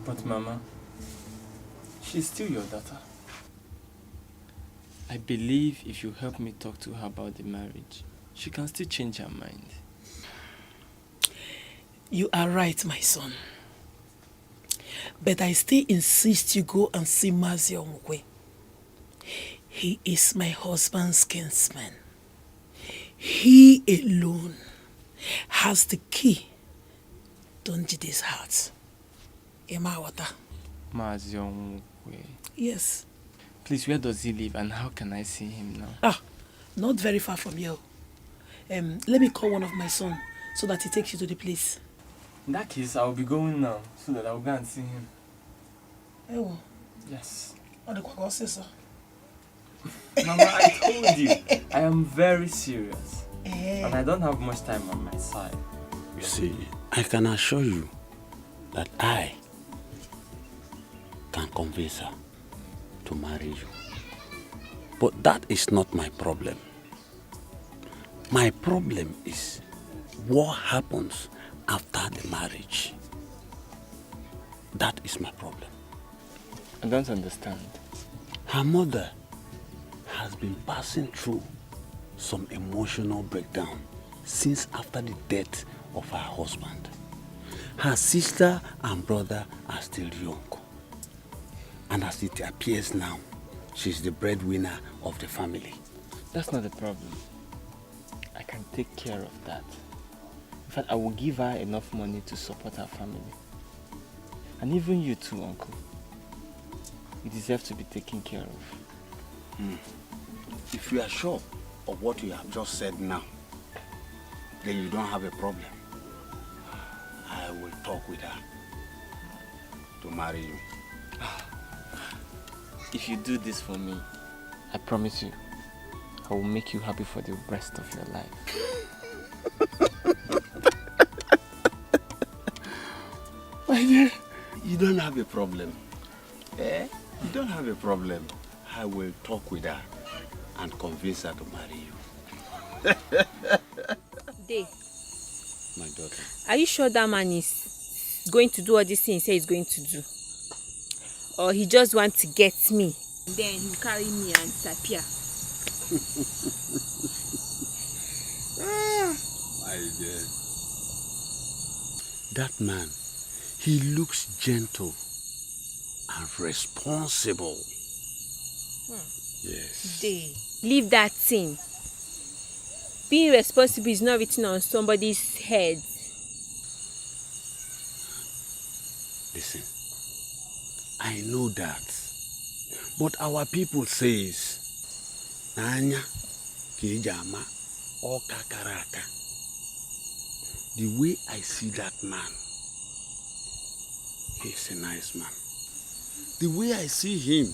S12: But Mama, she's still your daughter. I believe if you help me talk to her about the marriage, she can still change her mind.
S13: You are right, my son. But I still insist you go and see Mazi Omukwe. He is my husband's kinsman. He alone has the key to Njide's heart. Emawata.
S12: Mazi Omukwe.
S13: Yes.
S12: Please, where does he live and how can I see him now?
S13: Not very far from here. Let me call one of my sons so that he takes you to the place.
S12: In that case, I'll be going now so that I'll go and see him.
S13: Oh.
S12: Yes.
S13: What the say, sir?
S12: Mama, I told you, I am very serious. And I don't have much time on my side.
S8: You see, I can assure you that I can convince her to marry you. But that is not my problem. My problem is what happens after the marriage. That is my problem.
S12: I don't understand.
S8: Her mother has been passing through some emotional breakdown since after the death of her husband. Her sister and brother are still young. And as it appears now, she's the breadwinner of the family.
S12: That's not the problem. I can take care of that. In fact, I will give her enough money to support her family. And even you too, Uncle. You deserve to be taken care of.
S8: If you are sure of what you have just said now, then you don't have a problem. I will talk with her to marry you.
S12: If you do this for me, I promise you, I will make you happy for the rest of your life.
S8: My dear, you don't have a problem. You don't have a problem. I will talk with her and convince her to marry you.
S4: Day.
S8: My daughter.
S4: Are you sure that man is going to do all these things he says he's going to do? Or he just wants to get me, and then he'll carry me and disappear?
S8: My dear. That man, he looks gentle and responsible. Yes.
S4: Day. Leave that thing. Being responsible is not written on somebody's head.
S8: Listen, I know that. But our people says, Nanya Kijama or Kakaraka. The way I see that man, he's a nice man. The way I see him,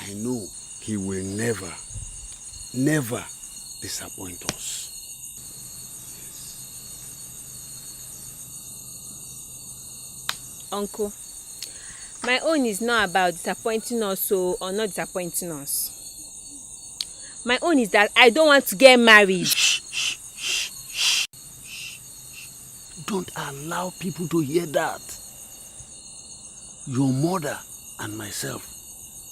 S8: I know he will never, never disappoint us.
S4: Uncle, my own is not about disappointing us or not disappointing us. My own is that I don't want to get married.
S8: Shh. Don't allow people to hear that. Your mother and myself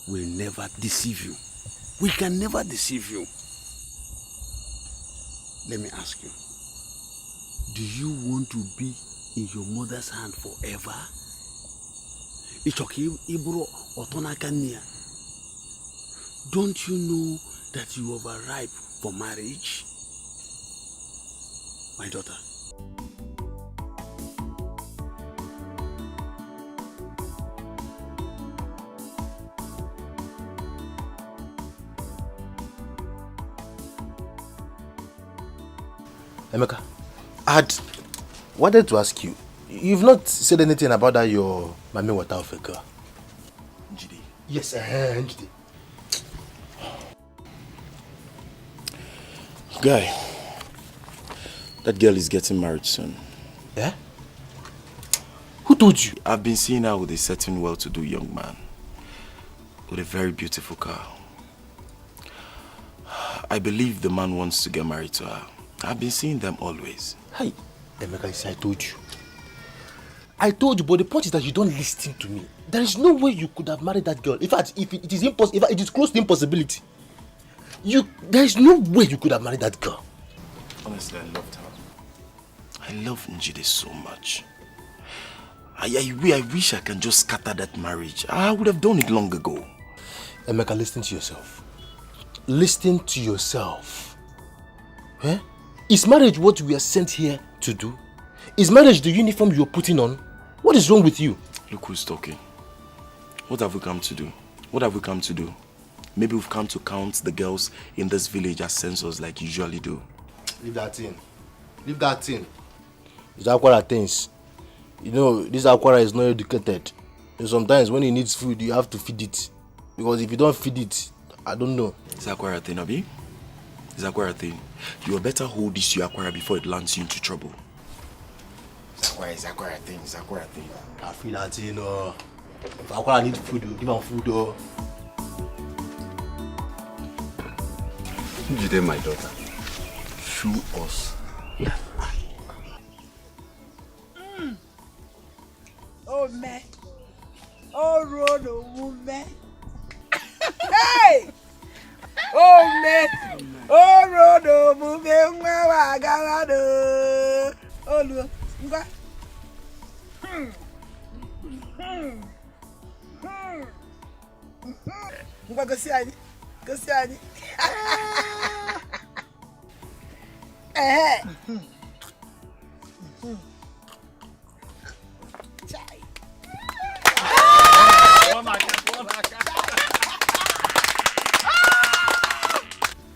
S8: will never deceive you. We can never deceive you. Let me ask you, do you want to be in your mother's hand forever? Don't you know that you are overripe for marriage? My daughter.
S2: Emeka, I had wanted to ask you, you've not said anything about that your Mami water of a girl.
S1: Njide.
S2: Yes, Njide.
S1: Guy, that girl is getting married soon.
S2: Yeah? Who told you?
S1: I've been seeing her with a certain well-to-do young man with a very beautiful car. I believe the man wants to get married to her. I've been seeing them always.
S2: Hi, Emeka, I told you. I told you, but the point is that you don't listen to me. There is no way you could have married that girl. In fact, if it is impossible, it is close to impossibility. There is no way you could have married that girl.
S1: Honestly, I loved her. I love Njide so much. I wish I can just scatter that marriage. I would have done it long ago.
S2: Emeka, listen to yourself. Listen to yourself. Eh? Is marriage what we are sent here to do? Is marriage the uniform you're putting on? What is wrong with you?
S1: Look who's talking. What have we come to do? What have we come to do? Maybe we've come to count the girls in this village as censors like you usually do.
S2: Leave that in. Leave that in. It's Aquara things. You know, this Aquara is not educated. And sometimes when he needs food, you have to feed it. Because if you don't feed it, I don't know.
S1: It's Aquara thing, Abi? It's Aquara thing. You better hold this to Aquara before it lands you into trouble. It's Aquara thing, it's Aquara thing.
S2: I feel that, you know. If Aquara needs food, you give him food, though.
S10: Jide, my daughter, show us.
S14: Oh, man. Oh, road, oh, man. Hey! Oh, man. Oh, road, oh, man. Oh, look. Go see Annie. Go see Annie.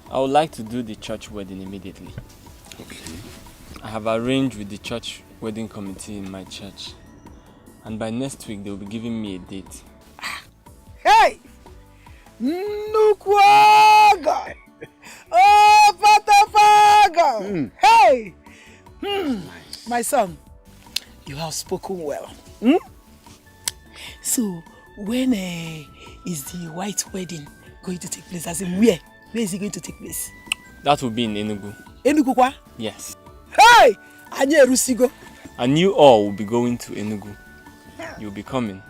S12: I would like to do the church wedding immediately.
S10: Okay.
S12: I have arranged with the church wedding committee in my church. And by next week, they will be giving me a date.
S14: Hey! Nukwaga! Oh, Patafaga! Hey! Nice. My son, you have spoken well. So, when is the white wedding going to take place? As in where? Where is it going to take place?
S12: That will be in Enugu.
S14: Enugu kwa?
S12: Yes.
S14: Hey! Anye Rusigo.
S12: And you all will be going to Enugu. You'll be coming.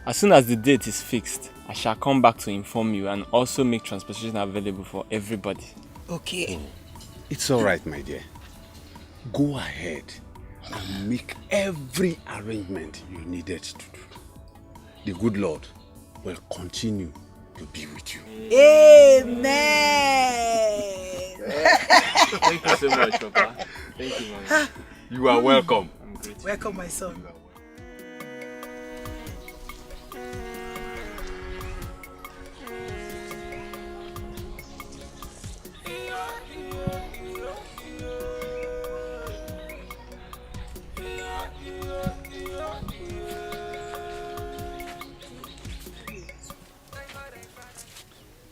S12: As soon as the date is fixed, I shall come back to inform you and also make transportation available for everybody.
S14: Okay.
S10: It's all right, my dear. Go ahead and make every arrangement you needed to do. The good Lord will continue to be with you.
S14: Amen.
S12: Thank you so much, Papa. Thank you, Mama.
S10: You are welcome.
S14: Welcome, my son.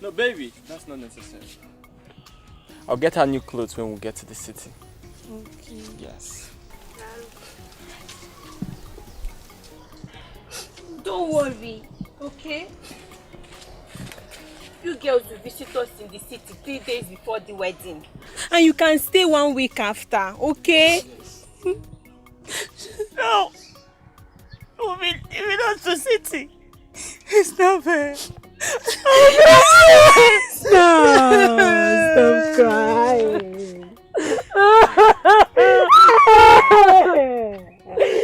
S12: No, baby, that's not necessary. I'll get her new clothes when we get to the city.
S15: Okay.
S12: Yes.
S4: Don't worry, okay? You girls will visit us in the city 3 days before the wedding. And you can stay 1 week after, okay? No. We'll be leaving us to city. It's not fair. Stop crying.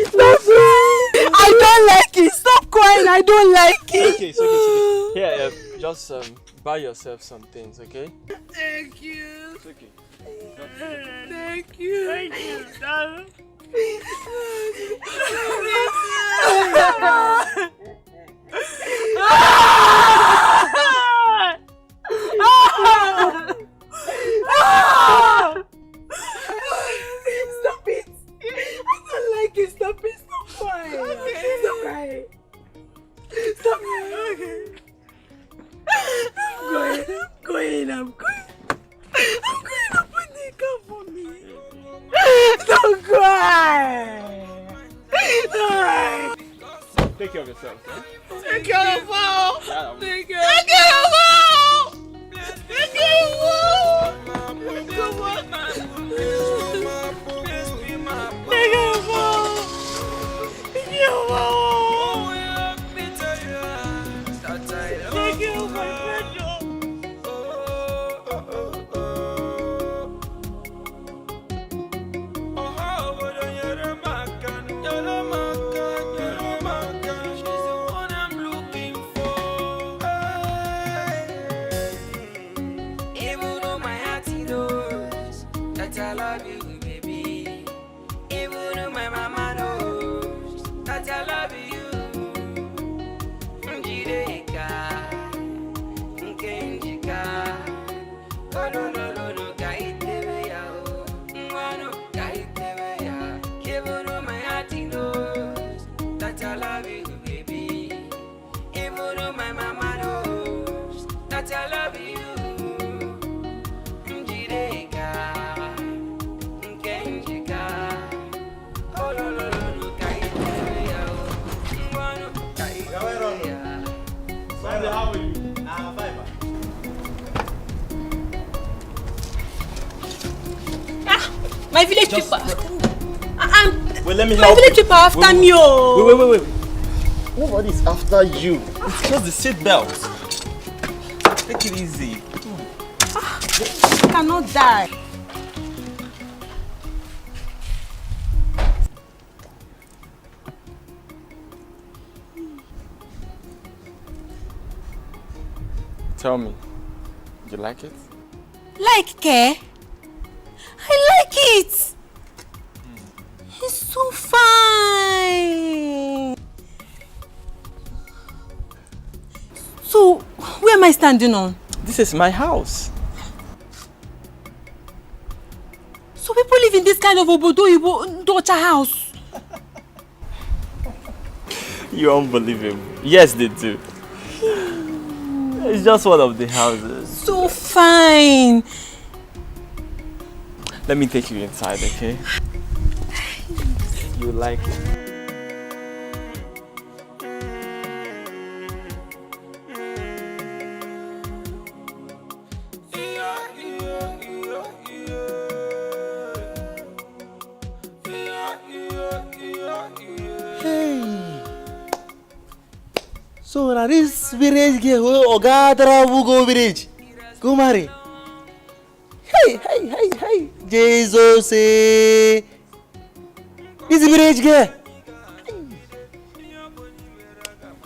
S4: Stop crying. I don't like it. Stop crying. I don't like it.
S12: Okay, it's okay. Here, just buy yourself some things, okay?
S14: Thank you.
S12: It's okay.
S14: Thank you.
S6: Thank you, darling.
S14: Stop it! I don't like it. Stop it. Stop crying. Okay. Stop crying. Stop crying. Okay. I'm going. I'm going. Open the car for me. Don't cry.
S12: Take care of yourself, eh?
S14: Take care of all.
S12: Yeah,
S14: Take care of all. Take care of all. Take care of all.
S3: love you, baby. Even though my mama knows that I love you. Njideka, Nkenjika, oh no no no no, kaitewe ya oh, mwano kaitewe ya. Even though my heart knows that I love you, baby. Even though my mama knows that I love you.
S2: How are you?
S4: My village people.
S2: Well, let me
S4: my
S2: help
S4: village
S2: you.
S4: people after me. Oh.
S2: Wait. Nobody's after you. It's just the seat belt. Take it easy.
S4: I cannot die.
S12: Tell me, you like it?
S4: Like ke? I like it. It's so fine. So, where am I standing on?
S12: This is my house.
S4: So people live in this kind of Obodo Docha house?
S12: You're unbelievable. Yes, they do. It's just one of the houses.
S4: So fine.
S12: Let me take you inside, okay? You like it.
S2: So now this village girl, Oga travel go village, go marry. Hey, Jesus, this village girl.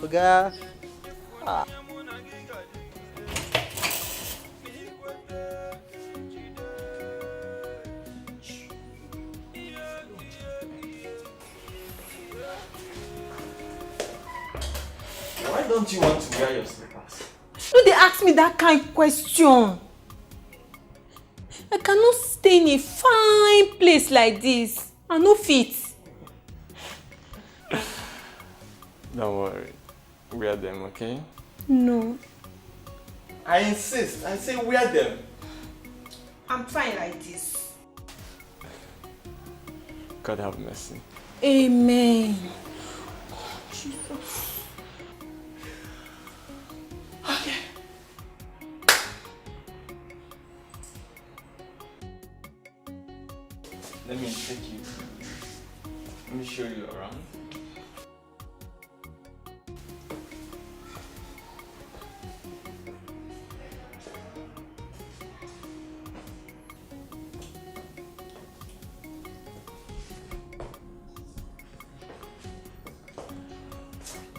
S2: Oga,
S12: Why don't you want to wear your slippers?
S4: Don't they ask me that kind of question? I cannot stay in a fine place like this. I no fit.
S12: Don't worry. Wear them, okay?
S4: No.
S12: I insist. I say wear them.
S4: I'm fine like this.
S12: God have mercy.
S4: Amen.
S12: Okay. Let me take you. Let me show you around.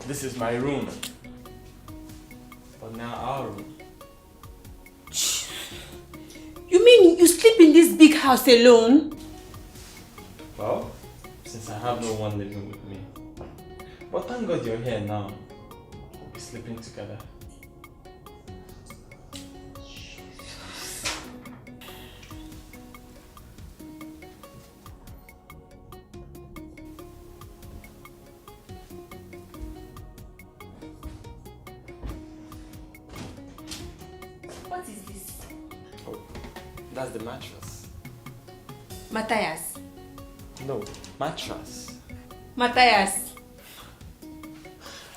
S12: This is my room. But now our room.
S4: You mean you sleep in this big house alone?
S12: Well, since I have no one living with me. But thank God you're here now. We'll be sleeping together.
S4: What is this?
S12: Oh, that's the mattress.
S4: Matthias.
S12: No, mattress.
S4: Matthias.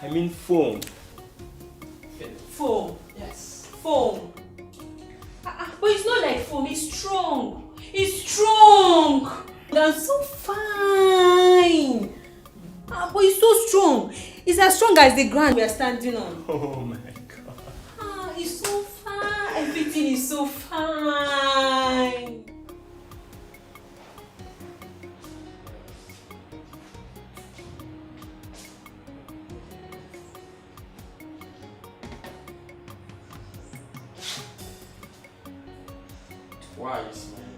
S12: I mean foam.
S4: Foam.
S12: Yes.
S4: Foam. But it's not like foam, it's strong. It's strong. That's so fine. But it's so strong. It's as strong as the ground we are standing on.
S12: Oh my God.
S4: It's so fine. Everything is so fine.
S12: Why are you smiling?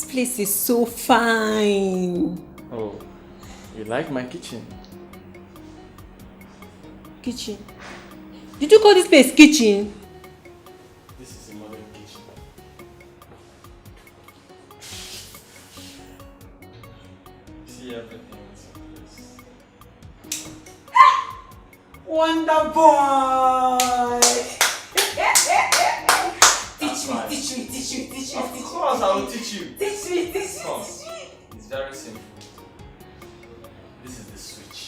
S4: place is so fine.
S12: Oh, you like my kitchen?
S4: Kitchen? Did you call this place kitchen?
S12: This is a modern kitchen. See everything is in place.
S14: Wonder boy! Teach me.
S12: Of course, I will teach you.
S14: Teach me.
S12: Come. It's very simple. This is the switch.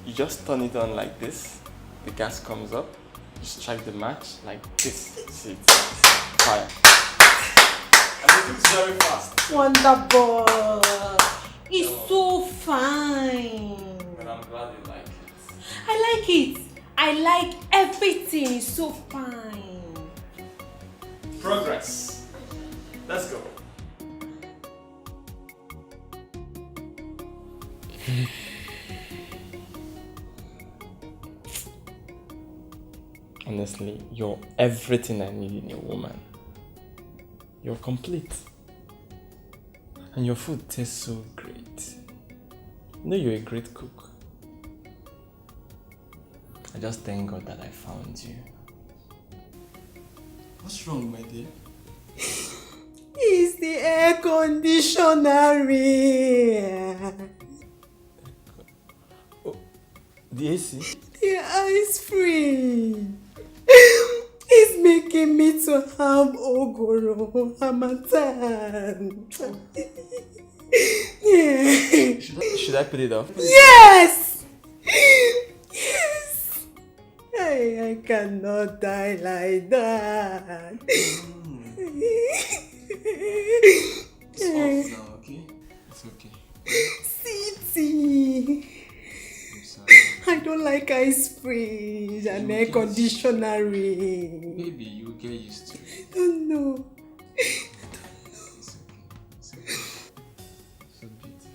S12: You just turn it on like this. The gas comes up. You strike the match like this. See, it's fire. And it looks very fast.
S4: Wonder boy! It's so fine.
S12: But I'm glad you like it.
S4: I like it. I like everything. It's so fine.
S12: Progress. Let's go. Honestly, you're everything I need in a woman. You're complete. And your food tastes so great. You know you're a great cook. I just thank God that I found you. What's wrong, my dear?
S14: It's the air conditioner.
S12: The AC?
S14: The ice cream. It's making me to have ogoro hamatan. Yeah.
S12: Should I put it off?
S14: Yes! Yes! I cannot die like that.
S12: It's off now, okay? It's okay.
S14: City. I don't like ice cream and air conditioner.
S12: Maybe you'll get used to it.
S14: I don't know.
S12: It's okay. So beautiful.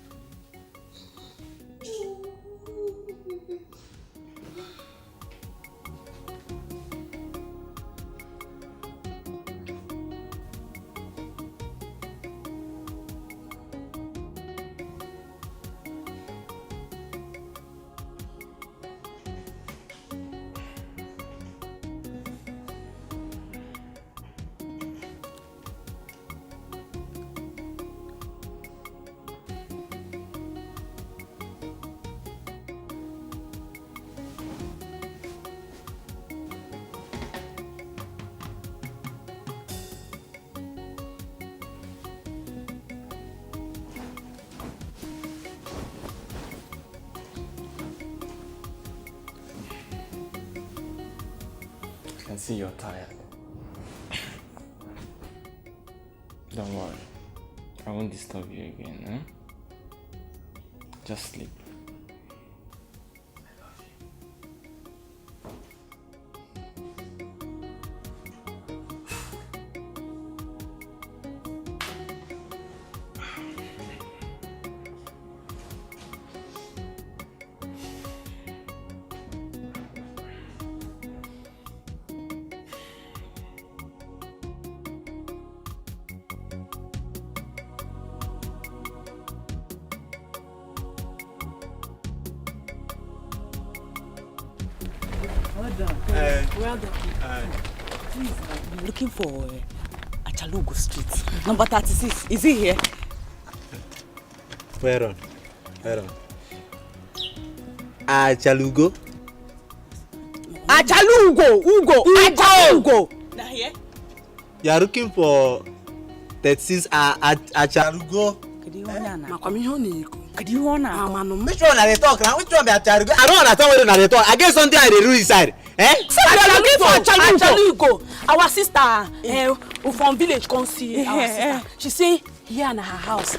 S12: I can see you're tired. Don't worry. I won't disturb you again, eh? Just sleep.
S5: Well done. Please, I'm looking for Achalugo Street, number 36. Is he here?
S2: Where on? Achalugo?
S5: Ugo. Now here?
S2: You are looking for 36 Achalugo?
S5: Could you wanna?
S2: Which one are they talking? Which one are they talking? I don't understand what they talk. I guess something I do inside. Eh?
S5: I'm looking for Achalugo. Our sister, from village, come see our sister. She say here in her house.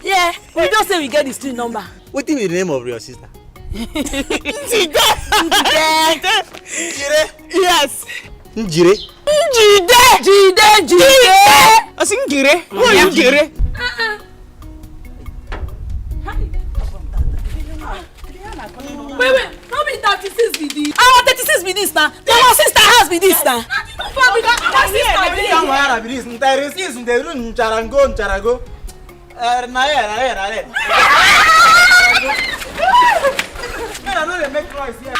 S5: Yeah, we just say we get the street number.
S2: What is the name of your sister?
S5: Njide. Yes.
S2: Njire.
S5: Jide.
S2: I think Njire. Who are you Njire?
S5: Wait, how many 36 be this? Our 36 be this now. Our sister has be this now. fuck with that? My sister there.
S16: Come on, Abidis. There is in the room. Charago. Nae. I know they make noise here.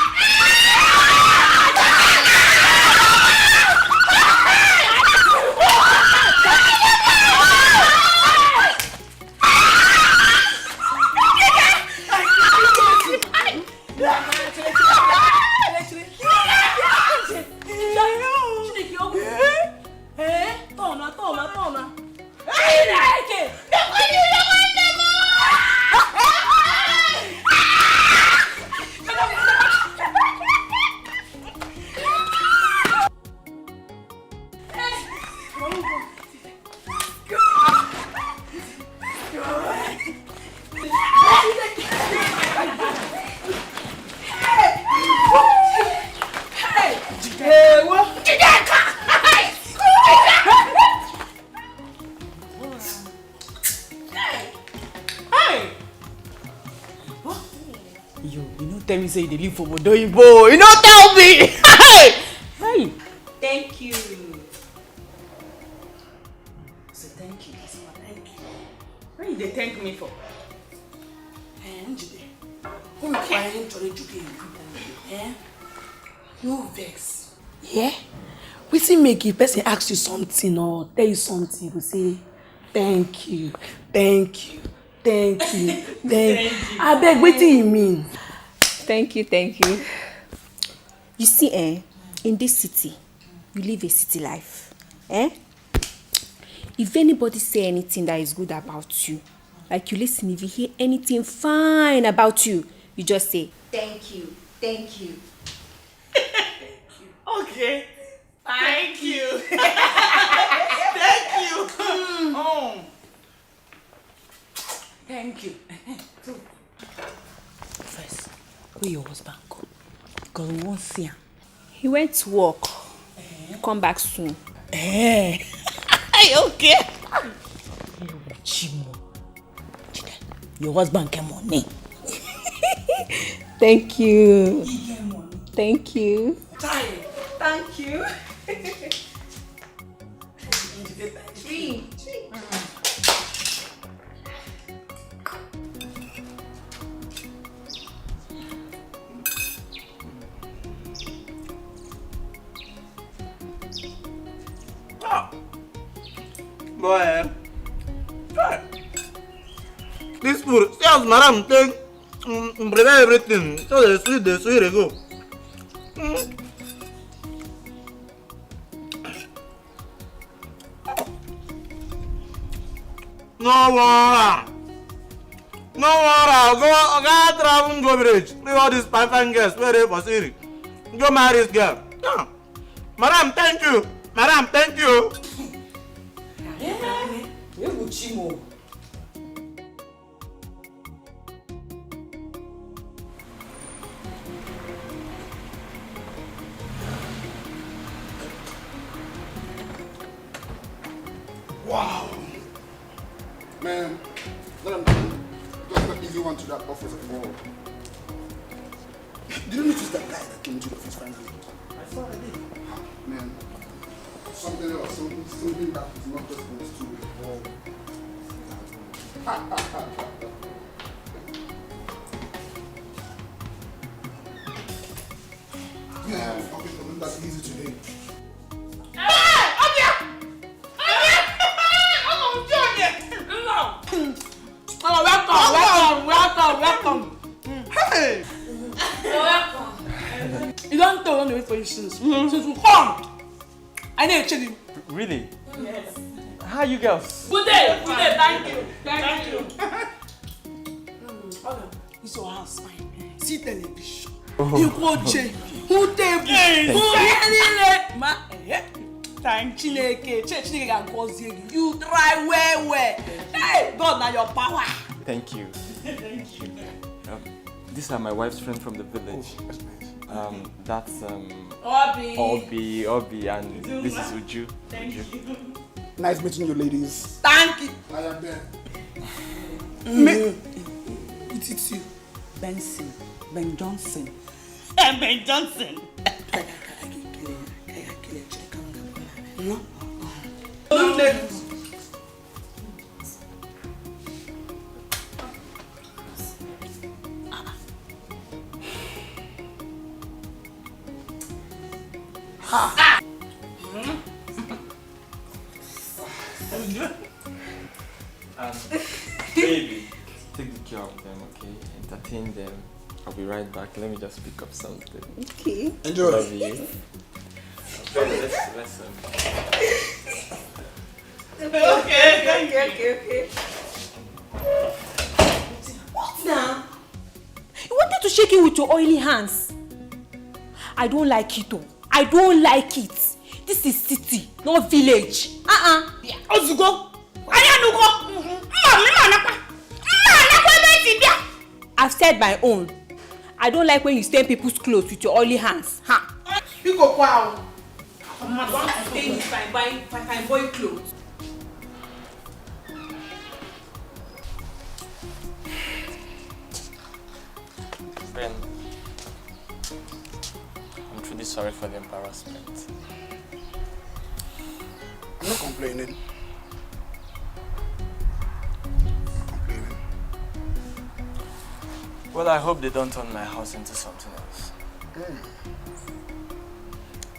S5: Toma.
S6: Tell me say you live for Modoibo. You don't tell me. Hey.
S5: Thank you.
S6: So thank you. Thank you. What did they thank me for? Who you trying to educate you? No vex. Yeah? We see make a person ask you something or tell you something, you say thank you. I beg, what do you mean?
S4: Thank you. You see, in this city, you live a city life. If anybody say anything that is good about you, like you listen, if you hear anything fine about you, you just say, thank you.
S6: Okay. Thank you. Thank you. First, where your husband go? Because we won't see him.
S4: He went to work. Come back soon.
S6: Okay. Chimo. Your husband get money.
S4: Thank you. Thank you.
S5: Thank you.
S4: Three.
S16: Boy, this food, see as madam take prepare everything. So the sweet they go. No water. Go travel go village. Leave all these fine girls where they for Siri. Go marry this girl. Yeah. Madam, thank you.
S17: Wow. Man, let him just an easy one to that office of all. Did you notice that guy that came to the office finally?
S16: I saw it.
S17: Man, something else, something that is not just those two involved. Man, okay, so that's easy today.
S5: Welcome.
S16: Hey!
S5: You don't tell one of the way for you since we come. I need to check you.
S12: Really?
S5: Yes.
S12: How are you girls?
S5: Good day. Thank you. This your house fine. See television. You watch it. Who table? Thank Chineke. Chineke can cause you try well. Hey, God, now your power.
S12: Thank you. These are my wife's friends from the village. That's Obi, and this is Uju.
S5: Thank you.
S17: Nice meeting you, ladies.
S5: Thank you.
S17: I am there.
S5: It's you.
S6: Ben Johnson.
S5: No.
S12: Baby, take the care of them, okay? Entertain them. I'll be right back. Let me just pick up something.
S15: Okay.
S16: Enjoy.
S12: Love you. Okay, let's
S15: Okay. What now? You wanted to shake it with your oily hands. I don't like it, though. I don't like it. This is city, not village. Yeah. Ozugo. I've said my own. I don't like when you stain people's clothes with your oily hands.
S6: You go wow. I'm not staying if I buy clothes.
S12: Ben, I'm truly sorry for the embarrassment.
S17: I'm not complaining.
S12: Well, I hope they don't turn my house into something else.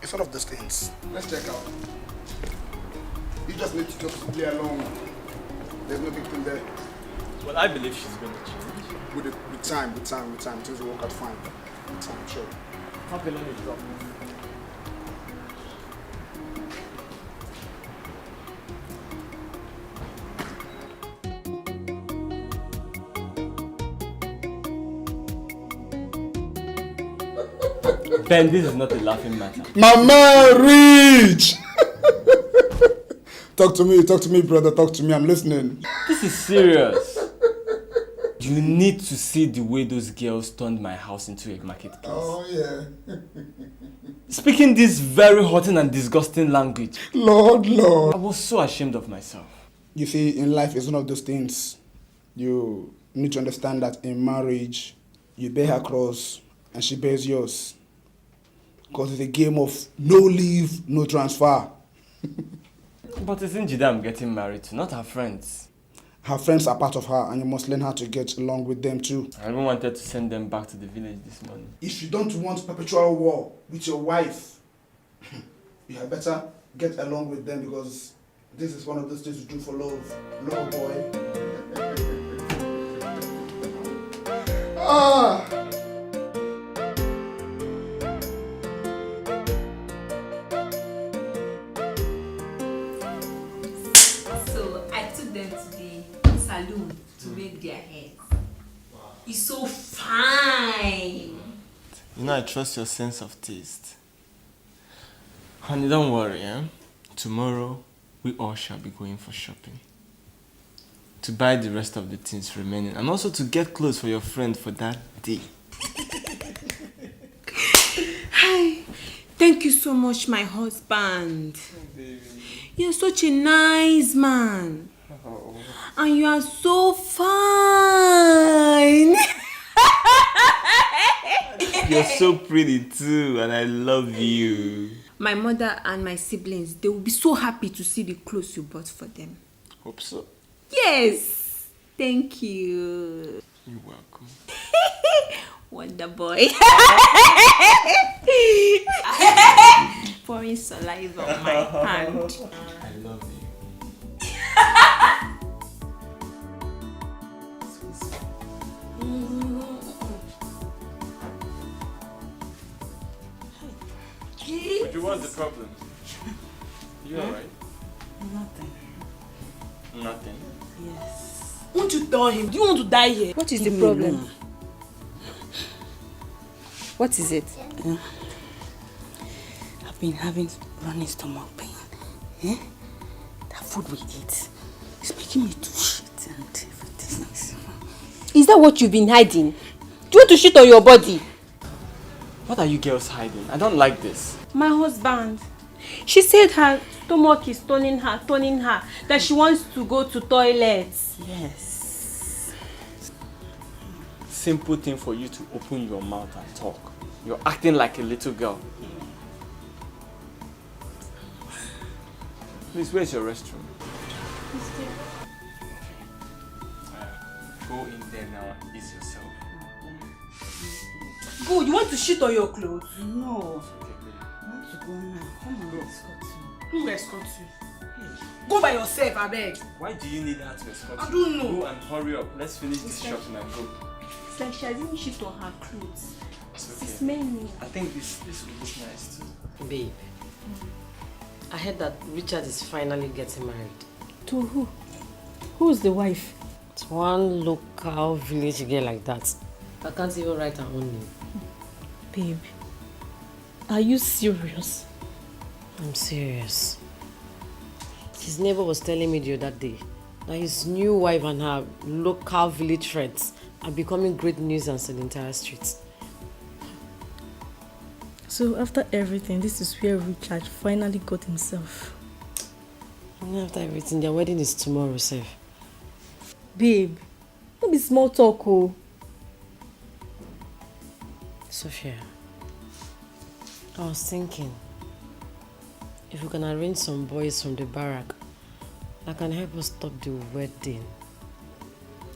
S17: It's one of those things. Let's check out. You just need to just play along. There's no big thing there.
S12: Well, I believe she's going to change.
S17: With time, things will work out fine. With time, sure.
S12: Okay, let me drop. Ben, this is not a laughing matter.
S17: My man, Rich! Talk to me, brother. Talk to me. I'm listening.
S12: This is serious. You need to see the way those girls turned my house into a marketplace.
S17: Oh, yeah.
S12: Speaking this very hurting and disgusting language.
S17: Lord.
S12: I was so ashamed of myself.
S17: You see, in life, it's one of those things. You need to understand that in marriage, you bear her cross and she bears yours. Because it's a game of no leave, no transfer.
S12: But it's Njide I'm getting married to, not her friends.
S17: Her friends are part of her, and you must learn how to get along with them too.
S12: I even wanted to send them back to the village this morning.
S17: If you don't want perpetual war with your wife, you had better get along with them, because this is one of those things you do for love. Love, boy.
S4: Salon to make their hair. Wow. It's so fine.
S12: You know, I trust your sense of taste. Honey, don't worry, eh? Tomorrow, we all shall be going for shopping. To buy the rest of the things remaining, and also to get clothes for your friend for that day.
S4: Hi. Thank you so much, my husband.
S12: Oh, baby.
S4: You're such a nice man.
S12: Oh.
S4: And you are so fine.
S12: You're so pretty too, and I love you.
S4: My mother and my siblings, they will be so happy to see the clothes you bought for them.
S12: Hope so.
S4: Yes. Thank you.
S12: You're welcome.
S4: Wonder boy. Pouring saliva on my hand.
S12: I love you. But what's the problem? You alright? Nothing?
S5: Yes. Won't you tell him? Do you want to die here?
S15: What is the problem? What is it?
S5: I've been having running stomach pain. Eh? That food we eat is making me to shit and everything.
S4: Is that what you've been hiding? Do you want to shit on your body?
S12: What are you girls hiding? I don't like this.
S4: My husband. She said her stomach is turning her, that she wants to go to toilets.
S5: Yes.
S12: Simple thing for you to open your mouth and talk. You're acting like a little girl. Please, where's your restroom? Go in there now and ease yourself.
S15: Good, you want to shit on your clothes?
S14: No. I want to go now. Come on, escort you.
S5: Who escort you? Go by yourself, I beg.
S12: Why do you need her to escort you?
S5: I don't know.
S12: Go and hurry up. Let's finish this shopping and go.
S15: It's like she hasn't shit on her clothes.
S12: It's okay.
S15: It's many.
S12: I think this will look nice too.
S13: Babe, I heard that Richard is finally getting married.
S15: To who? Who's the wife?
S13: It's one local village girl like that. I can't even write her own name.
S15: Babe, are you serious?
S13: I'm serious. His neighbor was telling me the other day that his new wife and her local village friends are becoming great nuisance in the entire street.
S18: So after everything, this is where Richard finally got himself.
S13: And after everything, their wedding is tomorrow, sir.
S18: Babe, don't be small talk, oh.
S13: Sophia, I was thinking, if we can arrange some boys from the barrack that can help us stop the wedding.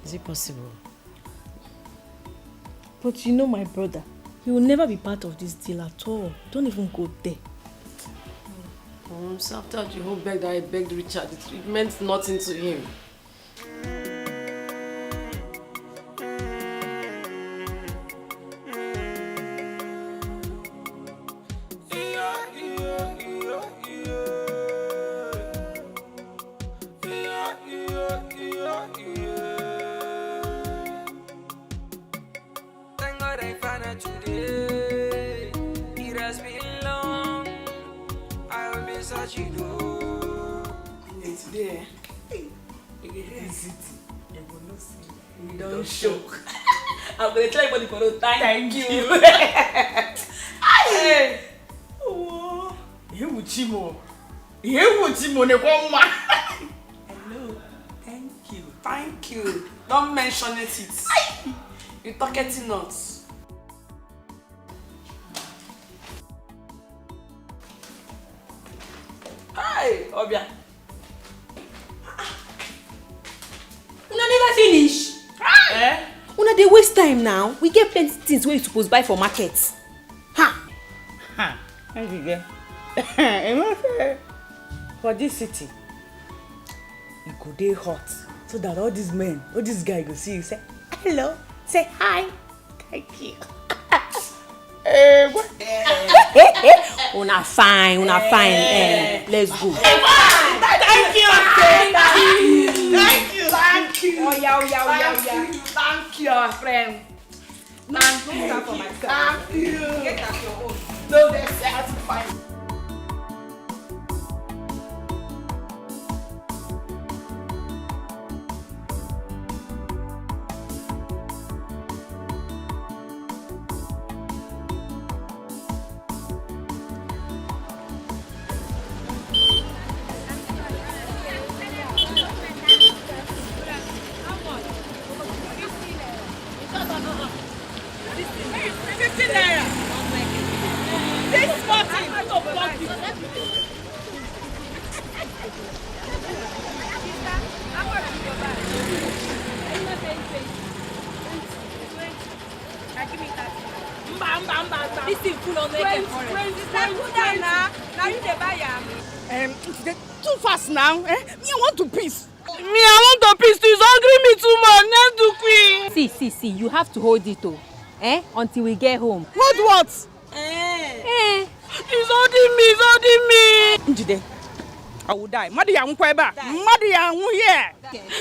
S13: Is it possible?
S18: But you know my brother, he will never be part of this deal at all. Don't even go there.
S13: So after the whole beg that I begged Richard, it meant nothing to him.
S5: I'm going to tell everybody for no time. Thank you. Hey. Oh. Hello. Thank you. Thank you. Don't mention it. You're talking nuts. Hi, Obia.
S15: Una never finish.
S5: Eh?
S15: Una dey waste time now. We get plenty things wey you suppose buy for market. Ha!
S6: Ha! Thank you, girl. For this city, it go dey hot so that all these men, all these guys go see you say hello, say hi. Thank you.
S15: Una fine, una fine. Let's go.
S5: Thank you.
S15: Oh yeah.
S5: Thank you, our friend.
S15: Thank you for myself.
S5: Thank you.
S15: Get that your own.
S5: No, that's fine.
S15: This thing full of naked
S6: Too fast now. Me, I want to piss. Me, I want to piss too. It's hungry me too much. Let's do quick.
S15: See, you have to hold it oh. Until we get home.
S6: What? It's holding me. Njide, I will die. Madiya Nkweba. Madiya here.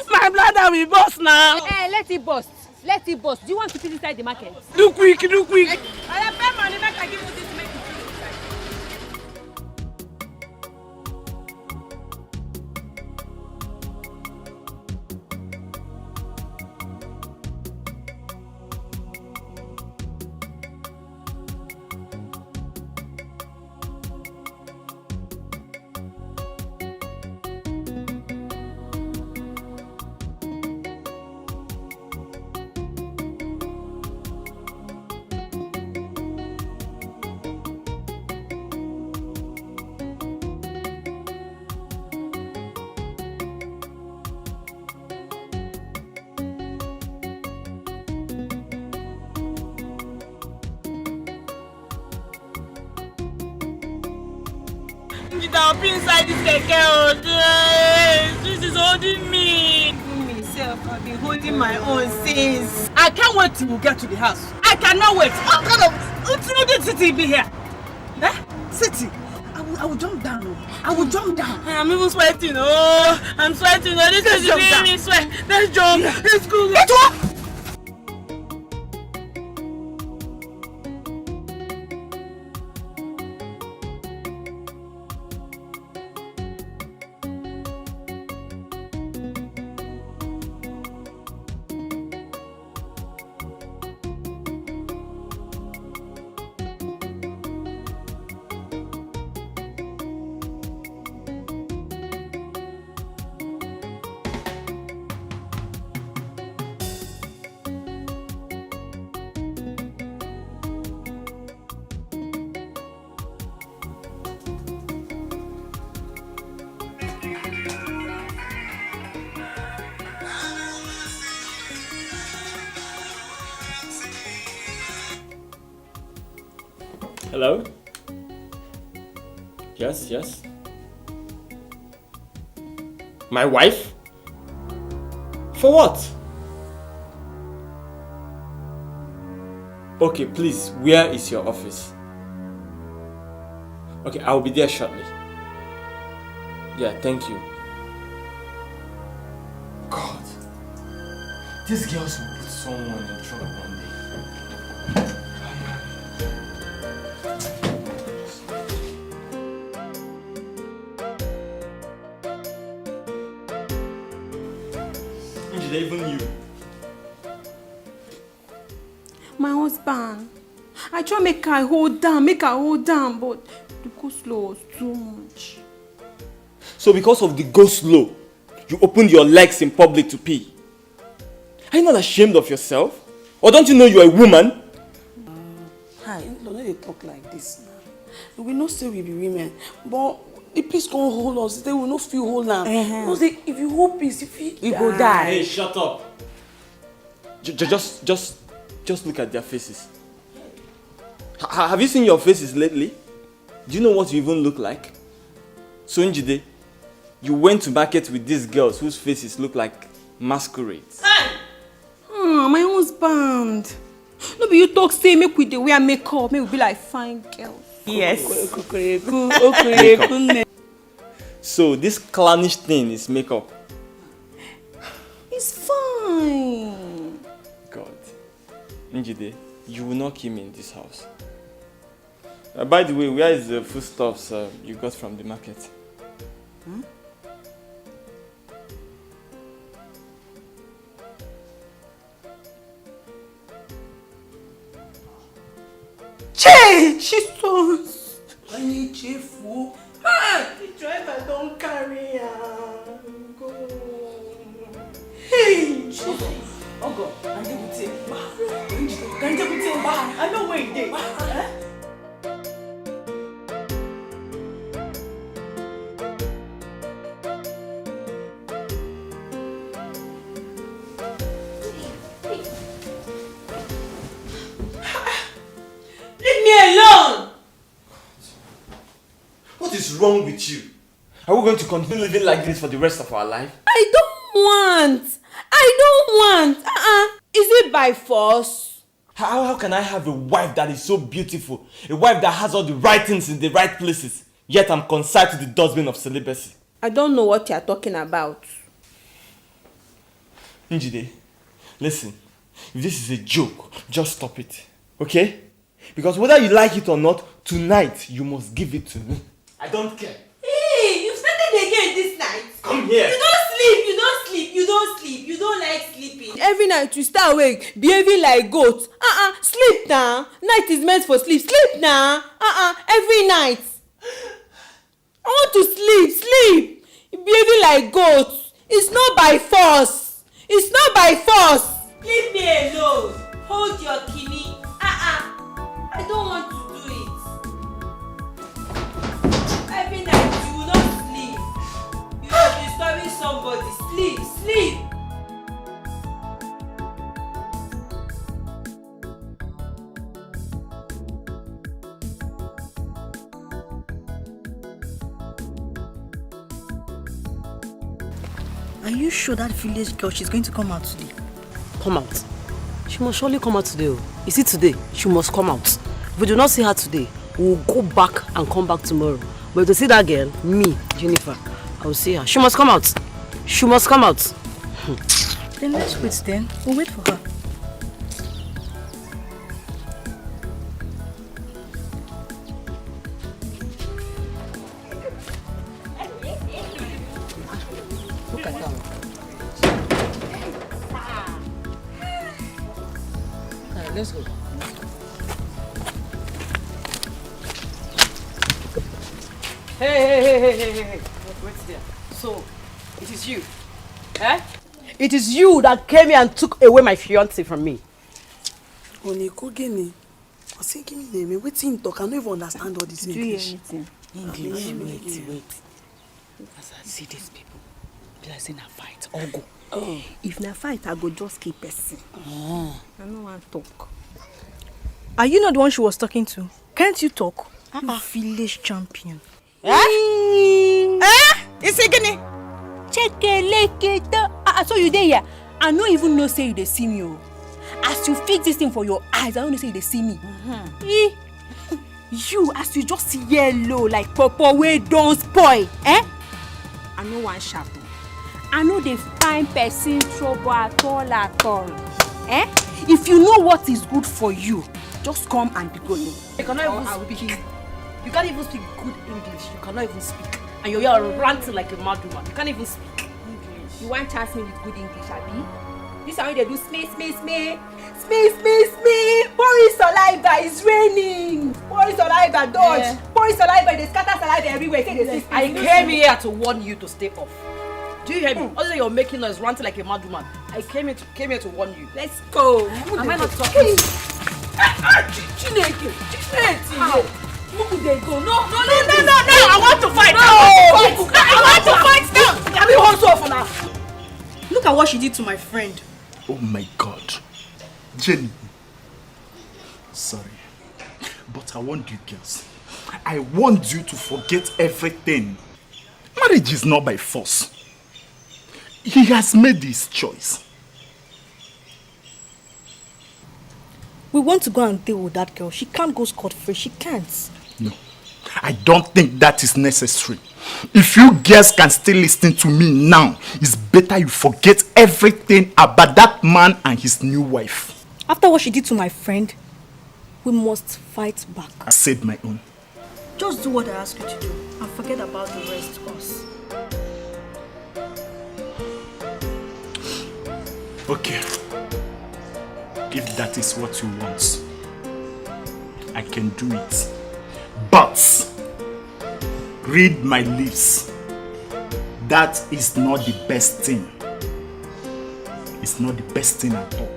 S6: My bladder will burst now.
S15: Let it burst. Do you want to fit inside the market?
S6: Do quick.
S15: I have pay money, make I give you this make you fit inside.
S6: I'll be inside this keke. This is holding me. Myself, I've been holding my own since. I can't wait till we get to the house. I cannot wait. What kind of city be here? Eh? City? I will jump down. Oh. I will jump down. I'm even sweating. Oh, I'm sweating. Oh, this is making me sweat. Let's jump. Yeah. Let's go. Let's go.
S12: Hello? Yes, yes. My wife? For what? Okay, please, where is your office? Okay, I'll be there shortly. Yeah, thank you. God, these girls will put someone in trouble one day. Even you.
S4: My husband. I try make her hold down, but the go slow was too much.
S12: So because of the go slow, you opened your legs in public to pee? Are you not ashamed of yourself? Or don't you know you're a woman?
S5: Hi, don't let it talk like this now. We know say we be women, but the peace can't hold us. They will not feel hold now. Because if you hold peace, you go die.
S12: Hey, shut up. Just look at their faces. Have you seen your faces lately? Do you know what you even look like? So Njide, you went to market with these girls whose faces look like masquerades.
S4: Hey! My husband. No be you talk say make we dey wear makeup, make we be like fine girls.
S6: Yes.
S12: So this clownish thing is makeup.
S4: It's fine.
S12: God. Njide, you will not kill me in this house. By the way, where is the foodstuffs you got from the market?
S5: Hmm?
S6: Che! Jesus!
S5: I need cheerful. Ah! The driver don't carry her. Go. Hey! Jesus! Oh God, I'm going to take I know where it is.
S6: Leave me alone!
S12: What is wrong with you? Are we going to continue living like this for the rest of our life?
S4: I don't want. Is it by force?
S12: How can I have a wife that is so beautiful? A wife that has all the right things in the right places, yet I'm consigned to the dustbin of celibacy?
S4: I don't know what you're talking about.
S12: Njide, listen. If this is a joke, just stop it. Okay? Because whether you like it or not, tonight you must give it to me. I don't care.
S4: Hey, you started again this night.
S12: Come here.
S4: You don't like sleeping. Every night you stay awake, behaving like goat. Sleep now. Night is meant for sleep. Sleep now. Every night. I want to sleep. Behaving like goat. It's not by force. Leave me alone. Hold your kidney. I don't want to do it. Every night you will not sleep. You are disturbing somebody. Sleep.
S18: Are you sure that village girl, she's going to come out today?
S5: Come out? She must surely come out today. You see, today, she must come out. If we do not see her today, we'll go back and come back tomorrow. But to see that girl, me, Jennifer, I will see her. She must come out. She must come out.
S18: Then let's wait then. We'll wait for her.
S5: Look at that. Let's go. Hey. Wait there. So, it is you. Eh? It is you that came here and took away my fiancé from me.
S14: Oniko Gini. I was thinking name. Waiting talk. I don't even understand all this English.
S15: English. Wait. As I see these people, they are saying a fight. Or go. Oh. If na fight, I go just keep person. I don't want to talk.
S18: Are you not the one she was talking to? Can't you talk? Village champion.
S15: Is it gonna? Check it. So you there here? I don't even know say you they see me. As you fix this thing for your eyes, I don't know say you they see me. You as you just yellow like purple way don't spoil. I know one sharp. I know they find person trouble at all. If you know what is good for you, just come and be good.
S5: You cannot even speak. You can't even speak good English. You cannot even speak. And you're here ranting like a mad woman. You can't even speak English.
S15: You want chance me with good English, Abi? This is how they do smee. Pour saliva, it's raining. Pour saliva, dodge. Yeah. Pour saliva, they scatter saliva everywhere.
S5: I came here to warn you to stay off. Do you hear me? Other than you're making noise, ranting like a mad woman. I came here to warn you.
S15: Let's go.
S5: Am I not talking?
S15: Chineke. Where they go? No.
S5: I want to fight.
S15: I want to fight now.
S5: I mean, hold on for now.
S18: Look at what she did to my friend.
S8: Oh my God. Jenny. Sorry. But I want you girls. I want you to forget everything. Marriage is not by force. He has made his choice.
S18: We want to go and deal with that girl. She can't go scot-free. She can't.
S8: No. I don't think that is necessary. If you girls can still listen to me now, it's better you forget everything about that man and his new wife.
S18: After what she did to my friend, we must fight back.
S8: I said my own.
S18: Just do what I ask you to do and forget about the rest of us.
S8: Okay. If that is what you want, I can do it. But read my lips. That is not the best thing. It's not the best thing at all.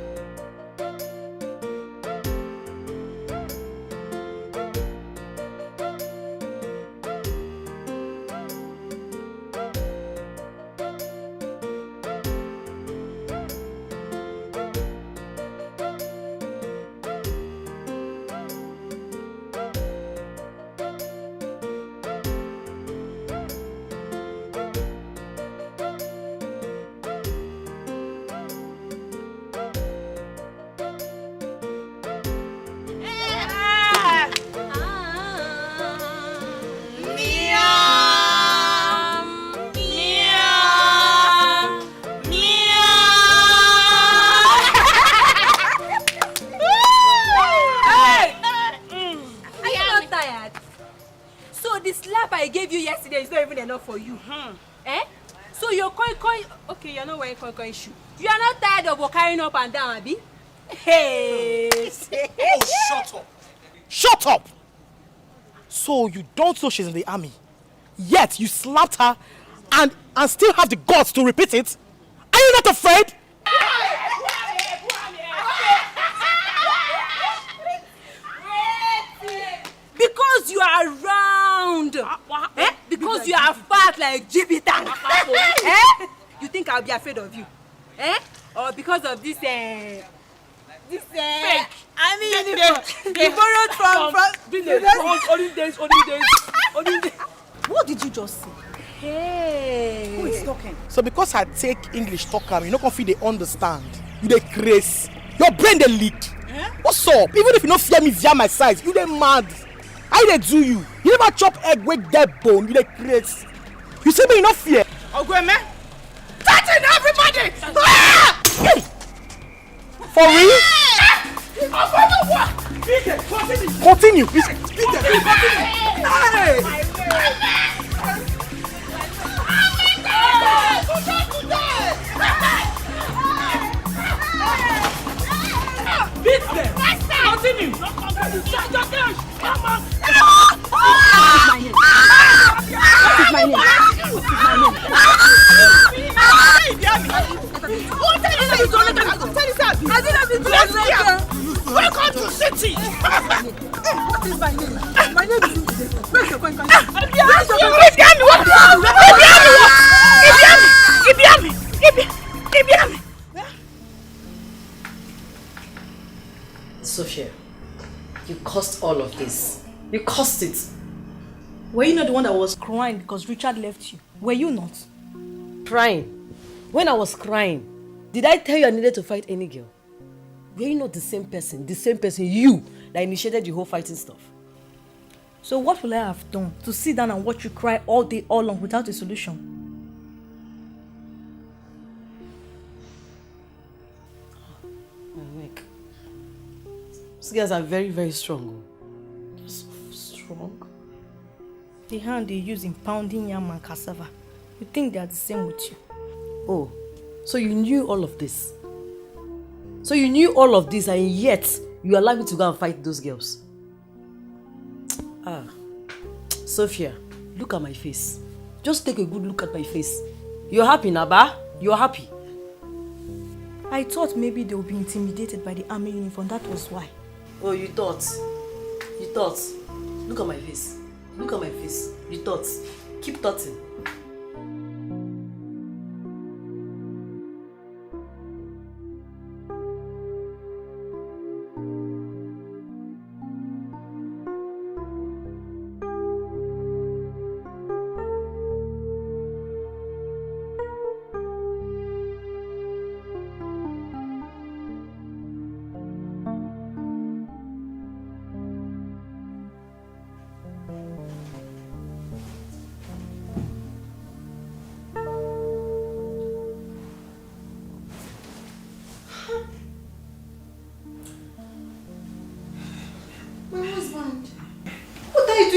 S15: For you, So your koi. Okay, you're not wearing koi shoe. You are not tired of carrying up and down, Abi? Hey.
S2: Oh, shut up! So you don't know she's in the army, yet you slapped her and still have the guts to repeat it? Are you not afraid?
S15: Because you are round. Because you are fat like Jupiter. You think I'll be afraid of you? Or because of this fake. I mean, you borrowed from
S5: only days.
S18: What did you just say? Hey.
S6: Who is talking?
S17: So because I take English talk am, you no confident they understand. You dey craze. Your brain dey leak. What's up? Even if you no fear me via my size, you dey mad. How dey do you? You never chop egg with dead bone. You dey craze. You see me, you no fear.
S6: Ogweme, touching everybody.
S17: For real?
S6: Continue. Beat them. Continue. Come on. What is my name? Welcome to city.
S14: What is my name? My name is Njide. Where's your point?
S13: Sophia, you caused all of this. You caused it.
S18: Were you not the one that was crying because Richard left you? Were you not?
S13: Crying? When I was crying, did I tell you I needed to fight any girl? Were you not the same person you that initiated the whole fighting stuff?
S18: So what will I have done to sit down and watch you cry all day, all long without a solution?
S13: These guys are very, very strong. They're so strong.
S18: The hand they use in pounding yam and cassava. You think they are the same with you?
S13: Oh, so you knew all of this? So you knew all of this and yet you allowed me to go and fight those girls? Sophia, look at my face. Just take a good look at my face. You're happy, Naba? You're happy.
S18: I thought maybe they would be intimidated by the army uniform. That was why.
S13: Oh, you thought? You thought? Look at my face. Look at my face. You thought? Keep thoughting.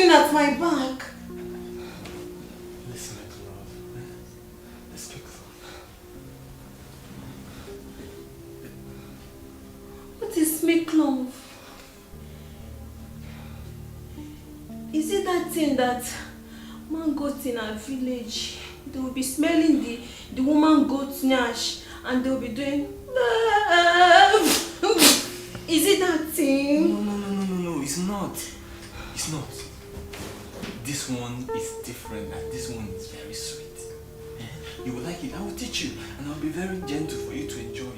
S14: At my back.
S12: Listen, love. Let's speak
S14: What is make love? Is it that thing that man got in our village? They will be smelling the woman goat's nyash and they will be doing Is it that thing?
S12: No, it's not. It's not. This one is different and this one is very sweet. You will like it. I will teach you and I'll be very gentle for you to enjoy it.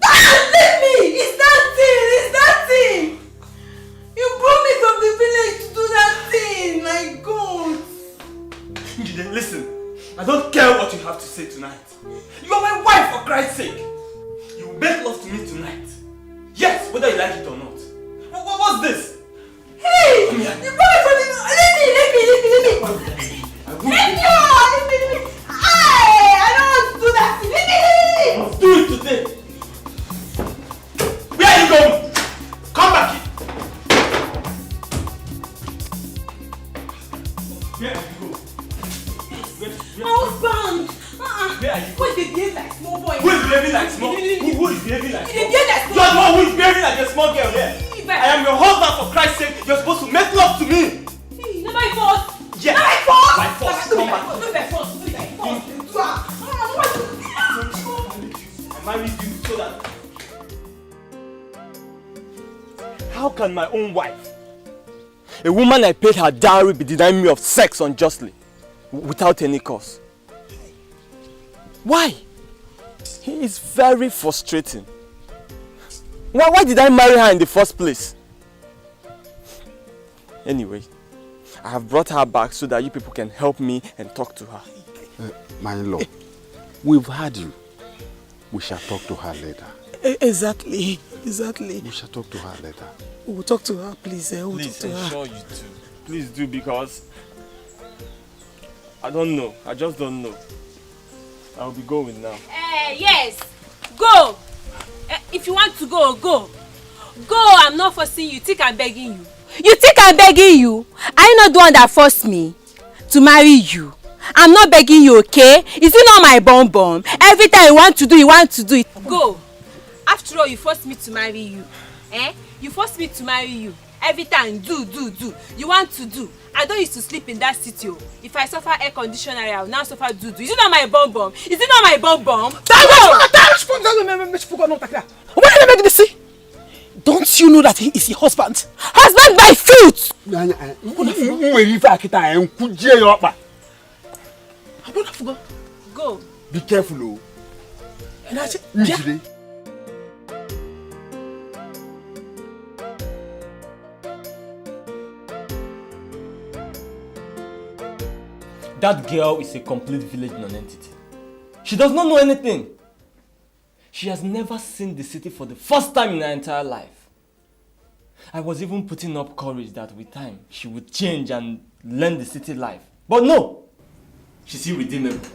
S14: Let me! It's that thing! You brought me from the village to do that thing! My God!
S12: Then listen, I don't care what you have to say tonight. You are my wife for Christ's sake. You will make love to me tonight. Yes, whether you like it or not. What's this?
S14: Hey! You brought me from the village! Let me! I don't want to do that thing! Let me!
S12: Do it today! Where are you going? Come back here! Where are you going?
S14: Husband!
S12: Where are you going?
S14: Who is behaving like small boy?
S12: Who is behaving like small? Who is behaving like small?
S14: You are
S12: the one who is behaving like a small girl there. I am your husband for Christ's sake. You're supposed to make love to me.
S14: Hey, not by force.
S12: Yes.
S14: Not by force.
S12: By force. Come back.
S14: Not by force.
S12: I married you so that. How can my own wife, a woman I paid her dowry, be denying me of sex unjustly, without any cause? Why? He is very frustrating. Why did I marry her in the first place? Anyway, I have brought her back so that you people can help me and talk to her.
S8: My lord, we've heard you. We shall talk to her later.
S19: Exactly.
S8: We shall talk to her later.
S19: We'll talk to her, please. We'll
S12: Please,
S19: talk to her.
S12: I'm sure you do. Please do, because I don't know. I just don't know. I'll be going now.
S4: Yes. Go. If you want to go, go. Go. I'm not forcing you. Think I'm begging you. You think I'm begging you? Are you not the one that forced me to marry you? I'm not begging you, okay? Is it not my bonbon? Every time you want to do it. Go. After all, you forced me to marry you. You forced me to marry you. Every time, do. You want to do. I don't used to sleep in that city. If I suffer air conditioner, I will now suffer do. Is it not my bonbon? Is it not my bonbon?
S19: Don't you know that he is your husband?
S4: Husband by fruit! Go.
S8: Be careful,
S12: That girl is a complete village non-entity. She does not know anything. She has never seen the city for the first time in her entire life. I was even putting up courage that with time she would change and learn the city life. But no! She's irredeemable.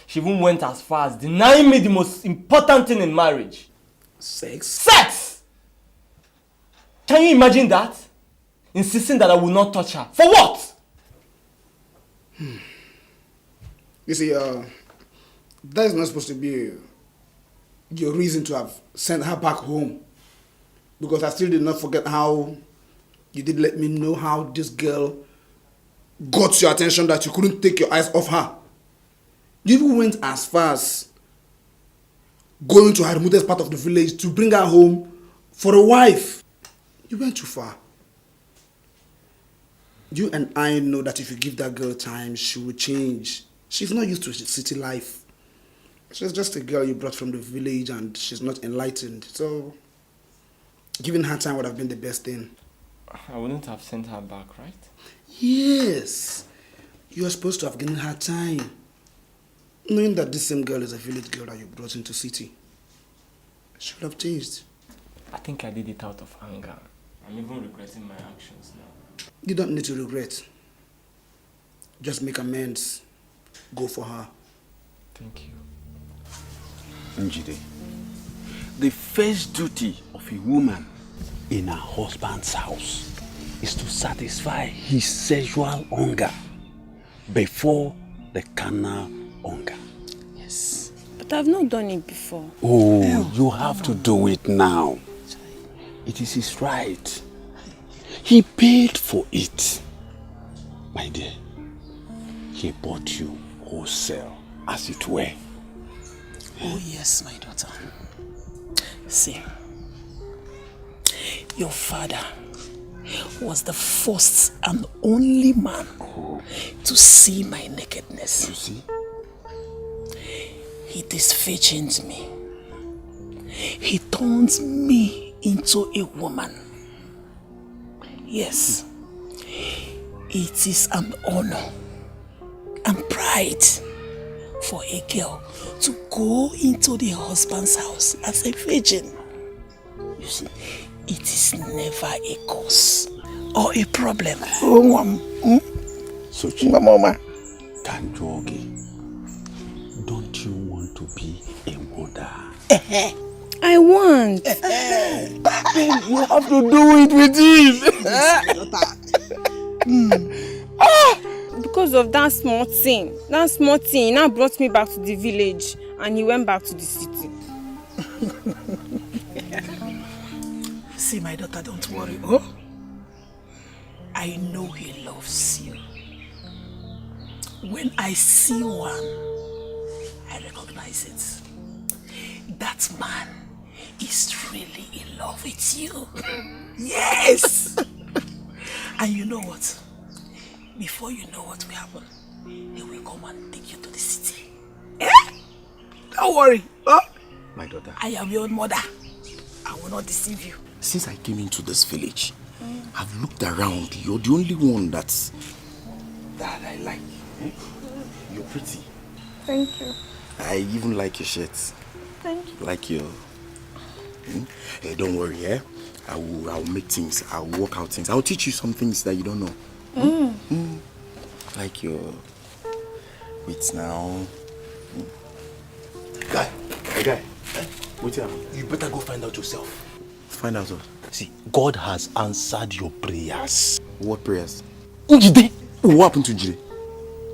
S12: She even went as far as denying me the most important thing in marriage. Sex! Can you imagine that? Insisting that I will not touch her. For what?
S17: You see, that is not supposed to be your reason to have sent her back home. Because I still did not forget how you did let me know how this girl got your attention that you couldn't take your eyes off her. You even went as far as going to her remotest part of the village to bring her home for a wife. You went too far. You and I know that if you give that girl time, she will change. She's not used to city life. She's just a girl you brought from the village and she's not enlightened. So, giving her time would have been the best thing.
S12: I wouldn't have sent her back, right?
S17: Yes. You are supposed to have given her time. Knowing that this same girl is a village girl that you brought into city. She would have changed.
S12: I think I did it out of anger. I'm even regretting my actions now.
S17: You don't need to regret. Just make amends. Go for her.
S12: Thank you.
S8: Njide, the first duty of a woman in her husband's house is to satisfy his sexual hunger before the carnal hunger.
S4: Yes. But I've not done it before.
S8: Oh, you have to do it now. It is his right. He paid for it. My dear, he bought you wholesale, as it were.
S19: Oh yes, my daughter. See, your father was the first and only man to see my nakedness.
S8: You see?
S19: He disfigures me. He turns me into a woman. Yes, it is an honor and pride for a girl to go into the husband's house as a virgin. You see, it is never a cause or a problem.
S8: So, Mama, Kanjogi, don't you want to be a mother?
S4: I want.
S8: You have to do it with him.
S4: Because of that small thing. He now brought me back to the village and he went back to the city.
S19: See, my daughter, don't worry. Oh, I know he loves you. When I see one, I recognize it. That man is really in love with you. Yes! And you know what? Before you know what will happen, he will come and take you to the city. Eh? Don't worry. Huh?
S1: My daughter.
S19: I am your mother. I will not deceive you.
S1: Since I came into this village, I've looked around. You're the only one that I like. You're pretty.
S14: Thank you.
S1: I even like your shirt.
S14: Thank you.
S1: Like your... Hey, don't worry, eh? I'll make things. I'll work out things. I'll teach you some things that you don't know. Like your... Wait now.
S2: Guy.
S1: Wait here.
S2: You better go find out yourself.
S1: Find out what?
S2: See, God has answered your prayers.
S1: What prayers?
S2: Njide.
S1: What happened to Njide?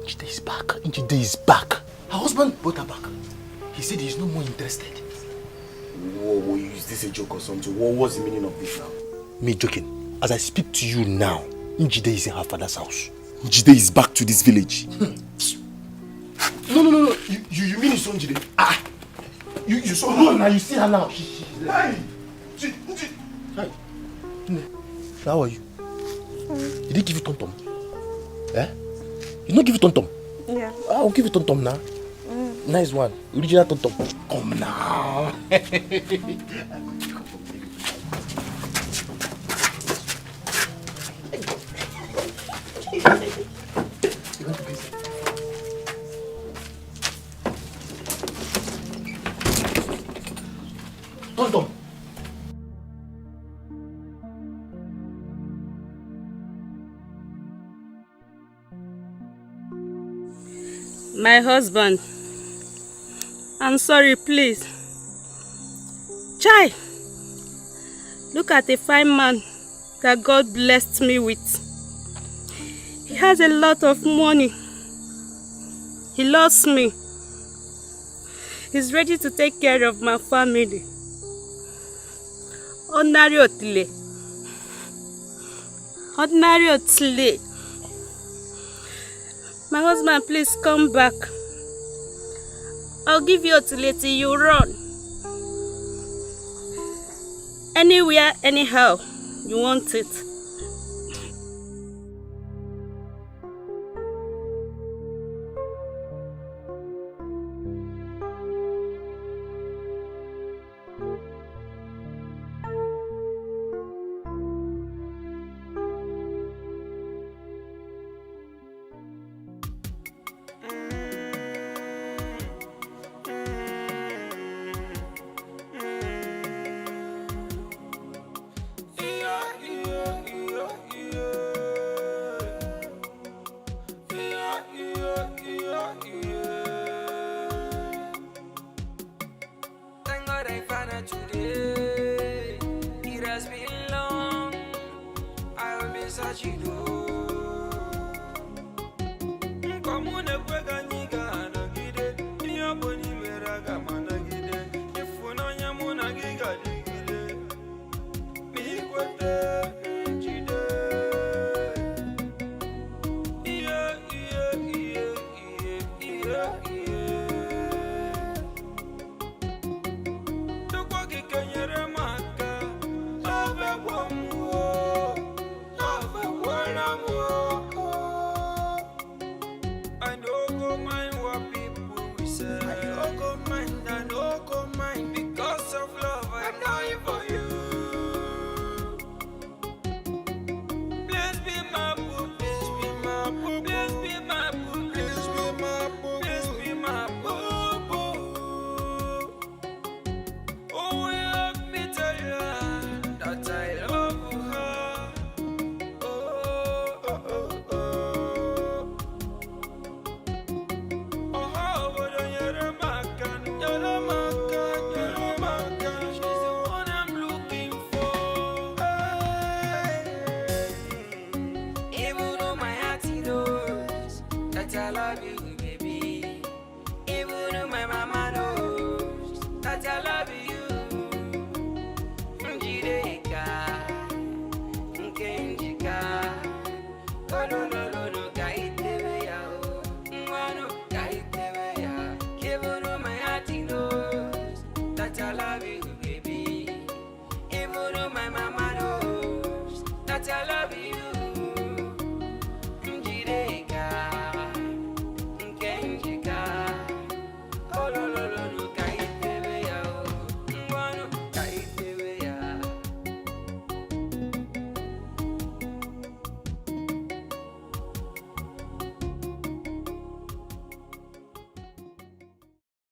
S2: Njide is back. Njide is back. Her husband brought her back. He said he's no more interested.
S1: Whoa, is this a joke or something? What's the meaning of this now?
S2: Me joking. As I speak to you now, Njide is in her father's house.
S1: Njide is back to this village.
S2: No. You mean it's on Njide? You saw her now. You see her now. Hi. How are you? Did he give you tom-tom? Eh? You not give you tom-tom?
S14: Yeah.
S2: I'll give you tom-tom now. Nice one. Original tom-tom. Come now. Tom-tom.
S5: My husband, I'm sorry, please. Chai, look at the fine man that God blessed me with. He has a lot of money. He loves me. He's ready to take care of my family. Ordinary Otile. Ordinary Otile. My husband, please come back. I'll give you Otile till you run. Anywhere, anyhow, you want it.
S3: Today, it has been long. I will be searching.